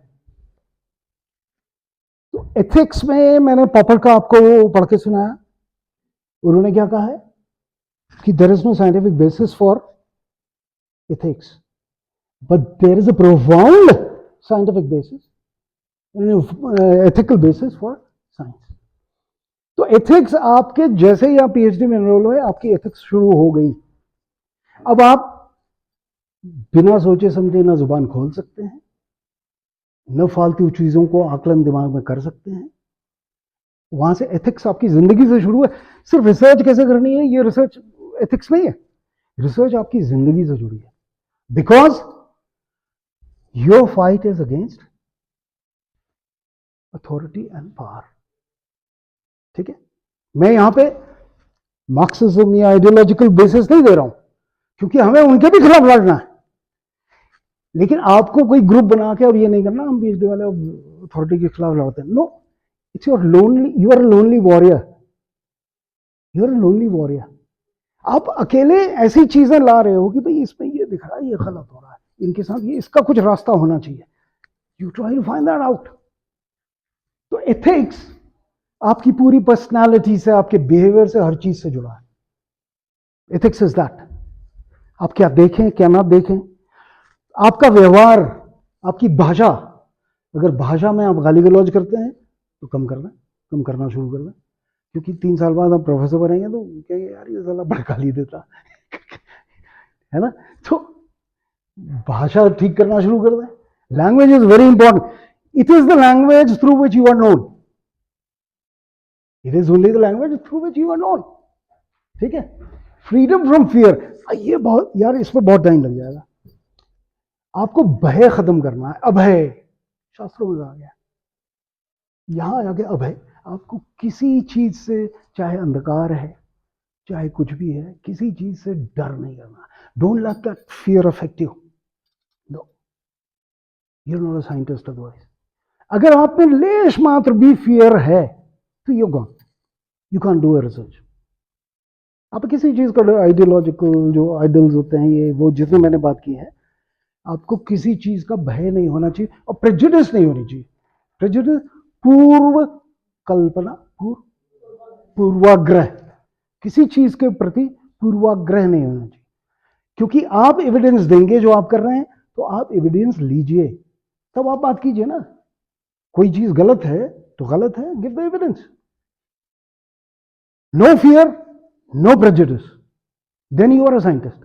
तो एथिक्स में मैंने पॉपर का आपको पढ़ के सुनाया, उन्होंने क्या कहा है कि there is no scientific basis for ethics but there is a profound scientific basis, ethical basis for science. तो एथिक्स आपके जैसे ही आप पीएचडी में एनरोल हुए, आपकी एथिक्स शुरू हो गई। अब आप बिना सोचे समझे ना जुबान खोल सकते हैं, न फालतू चीजों को आकलन दिमाग में कर सकते हैं। वहां से एथिक्स आपकी जिंदगी से शुरू है। सिर्फ रिसर्च कैसे करनी है ये रिसर्च एथिक्स नहीं है, रिसर्च आपकी जिंदगी से जुड़ी है। Because your fight is against authority and power. ठीक है, मैं यहां पे मार्क्सिज्म या आइडियोलॉजिकल बेसिस नहीं दे रहा हूं, क्योंकि हमें उनके भी खिलाफ लड़ना है। लेकिन आपको कोई ग्रुप बना के अब ये नहीं करना हम पीएचडी वाले अथॉरिटी के खिलाफ लड़ते हैं। No, it's your lonely, you are lonely warrior, you are lonely warrior. आप अकेले ऐसी चीजें ला रहे हो कि भाई इसमें ये दिख रहा है, ये गलत हो रहा है, इनके साथ ये, इसका कुछ रास्ता होना चाहिए। You try to find that out. तो एथिक्स आपकी पूरी पर्सनालिटी से, आपके बिहेवियर से, हर चीज से जुड़ा है। Ethics is that. आप क्या देखें क्या ना देखें, आपका व्यवहार, आपकी भाषा। अगर भाषा में आप गाली गलौज करते हैं तो कम करना शुरू कर दें, क्योंकि 3 साल बाद आप प्रोफेसर बनेंगे तो कहेंगे यार ये साला बड़ा गाली देता है ना। तो भाषा ठीक करना शुरू कर दें। Language is very important. It is the language through which you are known, it is only the language through which you are known. ठीक है, फ्रीडम फ्रॉम फियर, ये बहुत यार, इसमें बहुत टाइम लग जाएगा। आपको भय खत्म करना है, अभय शास्त्रों में आ गया, यहां आके अभय। आपको किसी चीज से, चाहे अंधकार है चाहे कुछ भी है, किसी चीज से डर नहीं करना। Don't let that fear affect you. No, you are not a scientist otherwise. अगर आप में लेश मात्र भी फियर है तो you gone, you can do a research. आप किसी चीज का आइडियोलॉजिकल जो आइडल्स होते हैं, ये वो जितने मैंने बात की है, आपको किसी चीज का भय नहीं होना चाहिए और प्रेजुडिस नहीं होनी चाहिए। प्रेजुडिस पूर्व कल्पना, पूर्वाग्रह, किसी चीज के प्रति पूर्वाग्रह नहीं होना चाहिए। क्योंकि आप एविडेंस देंगे जो आप कर रहे हैं, तो आप एविडेंस लीजिए तब आप बात कीजिए ना। कोई चीज गलत है तो गलत है, give the evidence. No fear, no prejudice, then you are a scientist,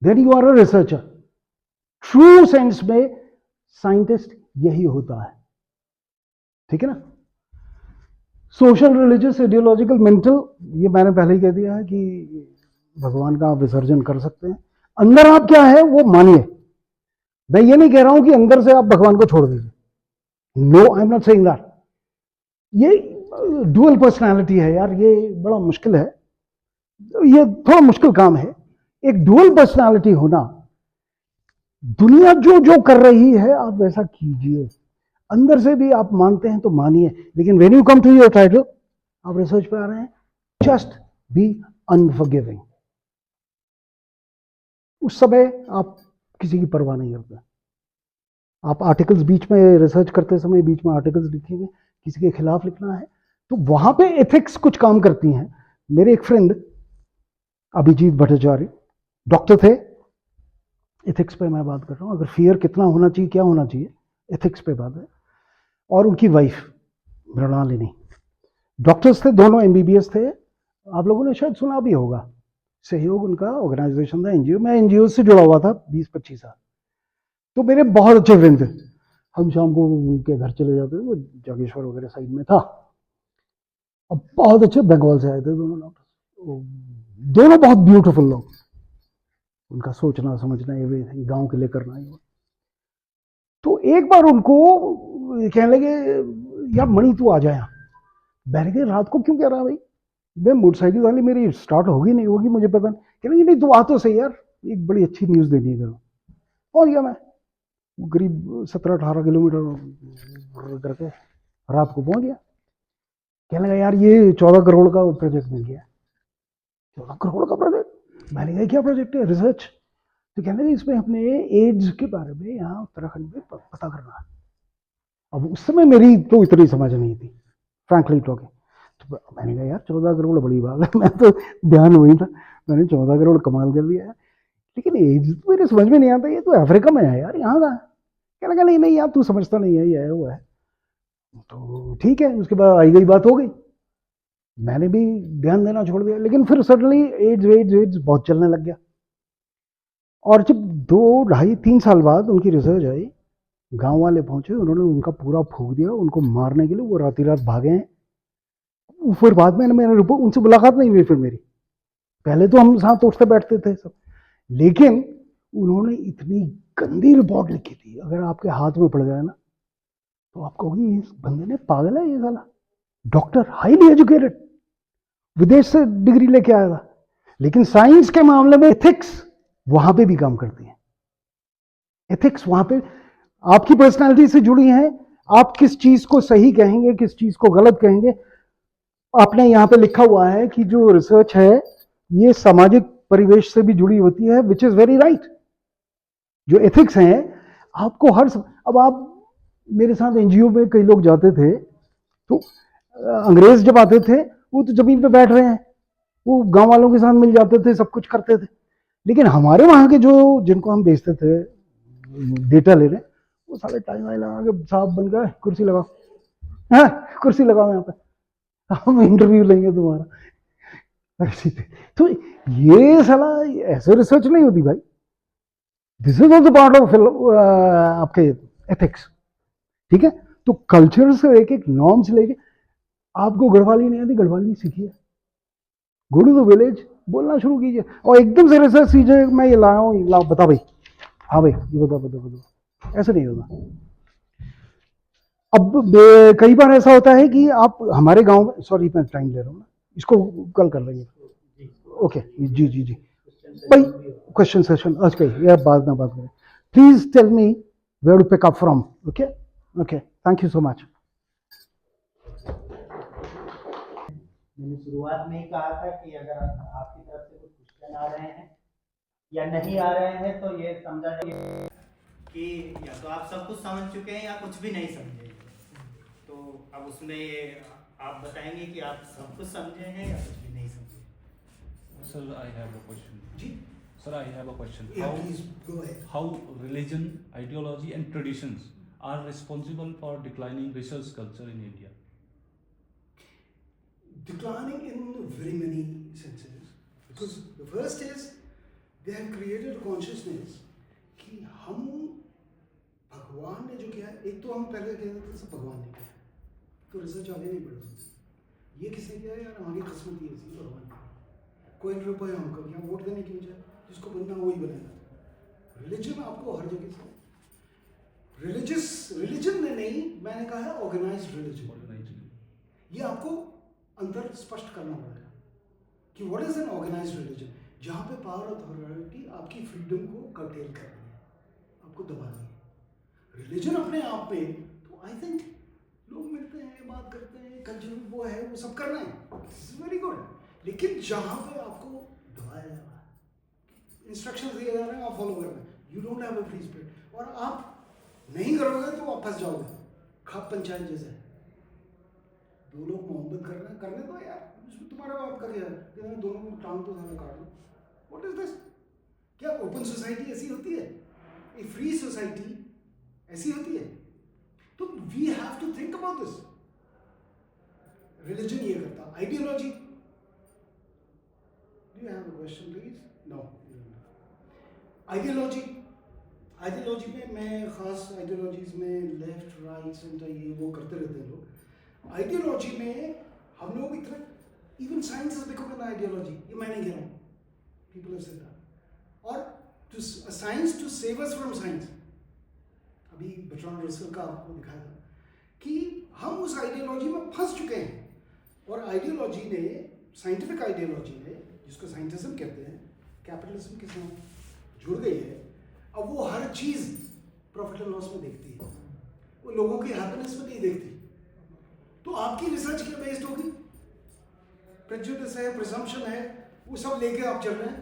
then you are a researcher. True sense में साइंटिस्ट यही होता है। ठीक है ना। सोशल, रिलीजियस, आइडियोलॉजिकल, मेंटल, ये मैंने पहले ही कह दिया है कि भगवान का आप विसर्जन कर सकते हैं। अंदर आप क्या है वो मानिए। मैं ये नहीं कह रहा हूं कि अंदर से आप भगवान को छोड़ दीजिए, no, I am not saying that. ये डुअल पर्सनालिटी है यार, ये बड़ा मुश्किल है, ये थोड़ा मुश्किल काम है। एक डुअल पर्सनालिटी होना, दुनिया जो जो कर रही है आप वैसा कीजिए, अंदर से भी आप मानते हैं तो मानिए। लेकिन when you come to your title, आप रिसर्च पे आ रहे हैं, जस्ट बी अनफॉरगिविंग। उस समय आप किसी की परवाह नहीं करते। आप आर्टिकल्स बीच में, रिसर्च करते समय बीच में आर्टिकल्स लिखेंगे, किसी के खिलाफ लिखना है, तो वहां पे एथिक्स कुछ काम करती हैं। मेरे एक फ्रेंड अभिजीत भट्टाचार्य डॉक्टर थे, एथिक्स पे मैं बात कर रहा हूँ। अगर फियर कितना होना चाहिए, क्या होना चाहिए, एथिक्स पे बात है। और उनकी वाइफ मृणालिनी, डॉक्टर्स थे दोनों, एमबीबीएस थे। आप लोगों ने शायद सुना भी होगा, सहयोग उनका ऑर्गेनाइजेशन था, एनजीओ। मैं एनजीओ से जुड़ा हुआ था 20-25 साल। तो मेरे बहुत अच्छे फ्रेंड थे, हम शाम को उनके घर चले जाते थे, वो जागेश्वर वगैरह साइड में था। अब बहुत अच्छे, बंगाल से आए थे दोनों डॉक्टर, दोनों बहुत ब्यूटीफुल लोग, उनका सोचना समझना एवरीथिंग गांव के लिए करना ही। तो एक बार उनको कहने लगे यार मणि तू आ जाए। बैठ गए, रात को क्यों कह रहा भाई, मैं मोटरसाइकिल वाली मेरी स्टार्ट होगी नहीं होगी मुझे पता नहीं। कह रहे नहीं तू आ तो सही यार, एक बड़ी अच्छी न्यूज़ देनी है करो। पहुँच गया मैं, करीब 17-18 किलोमीटर करके रात को पहुँच गया। कहने लगा यार ये 14 करोड़ का प्रोजेक्ट मिल गया। 14 करोड़ का प्रोजेक्ट? मैंने कहा क्या प्रोजेक्ट है? रिसर्च। तो कहने लगे इसमें अपने एड्स के बारे में यहाँ उत्तराखंड में पता करना है। अब उस समय मेरी तो इतनी समझ नहीं थी, फ्रैंकली टॉकिंग। तो मैंने कहा यार 14 करोड़ बड़ी बात है, मैं तो ध्यान वही था, मैंने 14 करोड़ कमाल कर लिया है। लेकिन एड्स तो मेरे समझ में नहीं आता, ये तो अफ्रीका में है यार, यहाँ का। कहने लगा नहीं नहीं यार तू समझता नहीं है, ये है वो है। तो ठीक है, उसके बाद आई गई बात हो गई, मैंने भी ध्यान देना छोड़ दिया। लेकिन फिर सडनली एड्स एड्स एड्स बहुत चलने लग गया। और जब 2, 2.5, 3 साल बाद उनकी रिसर्च आई, गांव वाले पहुंचे, उन्होंने उनका पूरा फूक दिया, उनको मारने के लिए वो राती रात भागे हैं। फिर बाद में मैंने उनसे मुलाकात नहीं हुई फिर मेरी। पहले तो हम साथ उठते बैठते थे सब, लेकिन उन्होंने इतनी गंदी रिपोर्ट लिखी थी, अगर आपके हाथ में पड़ जाए ना तो आप कहोगे इस बंदे ने पागल है ये साला। डॉक्टर, हाईली एजुकेटेड, विदेश से डिग्री लेके आया था, लेकिन साइंस के मामले में एथिक्स वहां पे भी काम करती है। एथिक्स वहां पे आपकी पर्सनालिटी से जुड़ी है, आप किस चीज को सही कहेंगे, किस चीज को गलत कहेंगे। आपने यहाँ पे लिखा हुआ है कि जो रिसर्च है ये सामाजिक परिवेश से भी जुड़ी होती है, विच इज वेरी राइट। जो एथिक्स हैं आपको अब आप मेरे साथ एनजीओ में कई लोग जाते थे, तो अंग्रेज जब आते थे वो तो जमीन पे बैठ रहे हैं, वो गांव वालों के साथ मिल जाते थे, सब कुछ करते थे। लेकिन हमारे वहां के जो जिनको हम बेचते थे डेटा लेने, वो सारे टाइम वाइम लगा के साहब बन गए, कुर्सी लगाओ, हाँ कुर्सी लगाओ यहाँ पे, हम इंटरव्यू लेंगे तुम्हारा। ऐसी थे। तो ये साला ऐसे रिसर्च नहीं होती भाई। This is also part of आपके एथिक्स, ठीक है। तो कल्चर से एक एक नॉर्म से लेके, आपको गढ़वाली नहीं आती, गढ़वाली सीखिए, गो टू द विलेज, बोलना शुरू कीजिए, और एकदम से रिसर्च कीजिए मैं ये लाया हूँ, लाओ बता भाई, हाँ भाई ये बता बता बता, ऐसे नहीं होगा। अब कई बार ऐसा होता है कि आप हमारे गांव में, सॉरी मैं टाइम ले रहा हूँ ना, इसको कल कर लेंगे। ओके जी जी जी भाई, क्वेश्चन सेशन आज कही या बाद में बात करें। Please tell me where to pick up from. Okay okay, thank you so much. मैंने शुरुआत में ही कहा था कि अगर आपकी तरफ से कुछ क्वेश्चन आ रहे हैं या नहीं आ रहे हैं तो ये समझा जाए कि या तो आप सब कुछ समझ चुके हैं या कुछ भी नहीं समझे। तो अब उसमें ये आप बताएंगे कि आप सब कुछ समझे हैं या कुछ भी नहीं समझे। Sir, I have a question. जी Sir, I have a question. Please go ahead. How religion, ideology, and traditions are responsible for declining research culture in India? Declining in very many senses, because the first is they have created a consciousness कि हम भगवान ने जो किया है, एक तो हम पहले कहते थे सब भगवान ने किया, तो रिसर्च आगे नहीं बढ़ सकती। ये किसने किया यार, हमारी किस्मत ही ऐसी, भगवान ने। कोई रुपये हमको क्या वोट देने की वजह, जिसको बनना वही बनेगा। रिलीजन आपको हर जगह से, रिलीजन ने नहीं, मैंने कहा है ऑर्गेनाइज्ड रिलीजन। ये आपको अंतर स्पष्ट करना पड़ेगा कि what is an organised religion, जहां पे पावर अथॉरिटी आपकी फ्रीडम को कर्टेल कर रही है, आपको दबा रही है। रिलीजन अपने आप में तो आई थिंक लोग मिलते हैं, बात करते हैं, कल्चर वो है, वो सब कर रहे हैं, दिस इज वेरी गुड। लेकिन जहां पे आपको दबाया जा रहा है, इंस्ट्रक्शन दिए जा रहे हैं, आप फॉलो कर रहे हैं, you don't have a free spirit, और आप नहीं करोगे तो आप फंस जाओगे, खाप पंचायत जैसे। दो लोग मोहब्बत कर रहे हैं, करने दो यार, इसमें तुम्हारा बाप का क्या है, दोनों को टांग तो सारा काट दो। What is this? क्या ओपन सोसाइटी ऐसी होती है? ए फ्री सोसाइटी ऐसी होती है? तो we have to think about this. Religion ये करता, ideology. Do you have a question please? No. Ideology में मैं खास आइडियोलॉजीज में लेफ्ट राइट सेंटर ये वो करते रहते हैं लोग। आइडियोलॉजी में हम लोग इतना, even science is become an ideology, ये मैं नहीं कह रहा हूँ, पीपल हैव सेड दैट। और to science to save us from science, अभी बर्ट्रांड रसल का आपको दिखाया था कि हम उस आइडियोलॉजी में फंस चुके हैं। और आइडियोलॉजी ने, साइंटिफिक आइडियोलॉजी ने, जिसको साइंटिज्म कहते हैं, कैपिटलिज्म के साथ जुड़ गई है, अब वो हर चीज़ प्रॉफिट एंड लॉस में देखती है, वो लोगों की हैप्पीनेस में नहीं देखती। तो आपकी रिसर्च क्या बेस्ड होगी? प्रेजुडिस है, प्रिजम्पशन है, वो सब लेके आप चल रहे हैं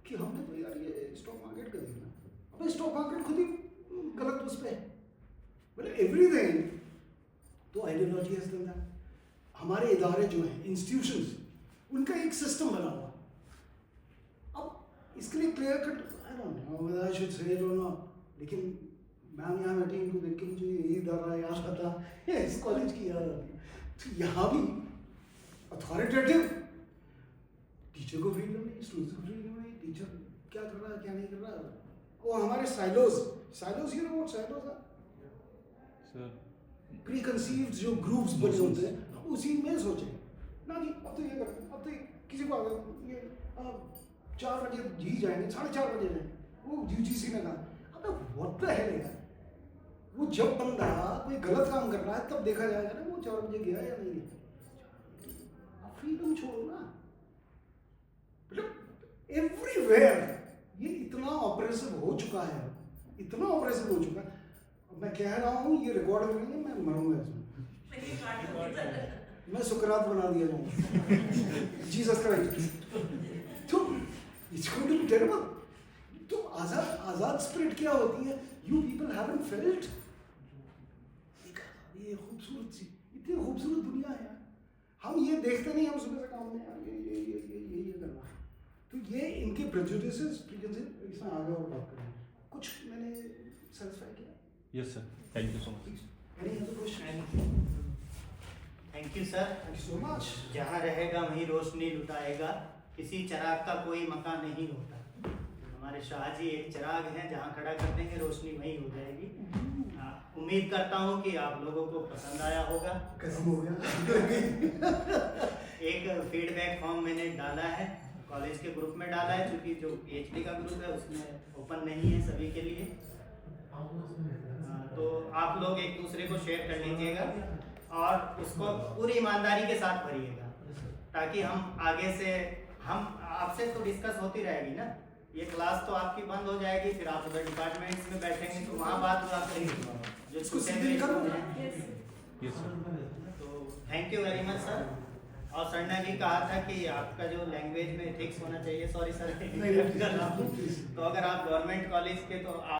कि हमने तो यार ये स्टॉक मार्केट का देखना, अब स्टॉक मार्केट खुद ही गलत उस पर है, मतलब एवरीथिंग। तो आइडियोलॉजी हैज डन दैट। हमारे इदारे जो हैं, इंस्टीट्यूशंस, उनका एक सिस्टम बना हुआ। अब इसके लिए clear cut I don't know whether I should say it और नॉट, लेकिन मैम यहाँ बैठी इनको देख के मुझे यही इदारा याद आता है, इस कॉलेज की याद आती है। तो यहाँ भी अथॉरिटेटिव, टीचर को फ्रीडम नहीं, स्टूडेंट्स को फ्रीडम नहीं, टीचर क्या कर रहा है क्या नहीं कर रहा है। वो हमारे silos you know what silos are? Sir preconceived जो ग्रुप्स बने होते हैं, हम उसी में सोचें ना जी अब तो ये करते हैं, अब तो किसी को ये 4 बजे जी जाएंगे, 4:30 बजे जाएंगे। वो यूजीसी ने कहा अबे व्हाट द हेल है, वो जब बंदा कोई गलत काम कर रहा है तब देखा जाएगा ना वो 4 बजे गया या नहीं गया। फ्रीडम छोड़ो ना, मतलब एवरीवेयर ये इतना ऑपरेसिव हो चुका है, इतना ऑपरेसिव हो चुका है। अब मैं कह रहा हूँ ये रिकॉर्ड करेंगे, मैं मरूंगा इसमें, मैं सुकरात बना दिया जाऊंगा जीसस क्राइस्ट। तो it's going to be terrible. तो आजाद स्पिरिट क्या होती है? यू पीपल हैवंट फेल्ट ये खूबसूरत सी, इतनी खूबसूरत दुनिया है, हम ये देखते नहीं, हम सुबह से काम में यार ये करना है। तो ये इनके प्रेजुडिसेस इसमें आगे और बात करेंगे। कुछ मैंने सेटिस्फाई किया? Yes sir, thank you so much. Any other question? Thank you sir. Thank you so much. जहाँ रहेगा वहीं रोशनी लुटाएगा, किसी चिराग का कोई मकान नहीं होता। हमारे शाह जी एक चिराग हैं, जहाँ खड़ा कर देंगे रोशनी वहीं हो जाएगी। उम्मीद करता हूँ कि आप लोगों को पसंद आया होगा। कसम हो गया। एक फीडबैक फॉर्म मैंने डाला है, कॉलेज के ग्रुप में डाला है, क्योंकि जो PhD का ग्रुप है उसमें ओपन नहीं है सभी के लिए। तो आप लोग एक दूसरे को शेयर कर लीजिएगा और उसको पूरी ईमानदारी के साथ भरिएगा, ताकि हम आगे से हम आपसे तो डिस्कस होती रहेगी ना। ये क्लास तो आपकी बंद हो जाएगी, फिर आप उधर डिपार्टमेंट्स में बैठेंगे तो वहाँ बात हुआ करेगी जो इसको छूटे सीधे हुए करो। हैं। Yes sir. तो thank you very much sir. और सर ने भी कहा था कि आपका जो लैंग्वेज में एथिक्स होना चाहिए, सॉरी सर, नहीं, तो अगर आप गवर्नमेंट कॉलेज के तो आप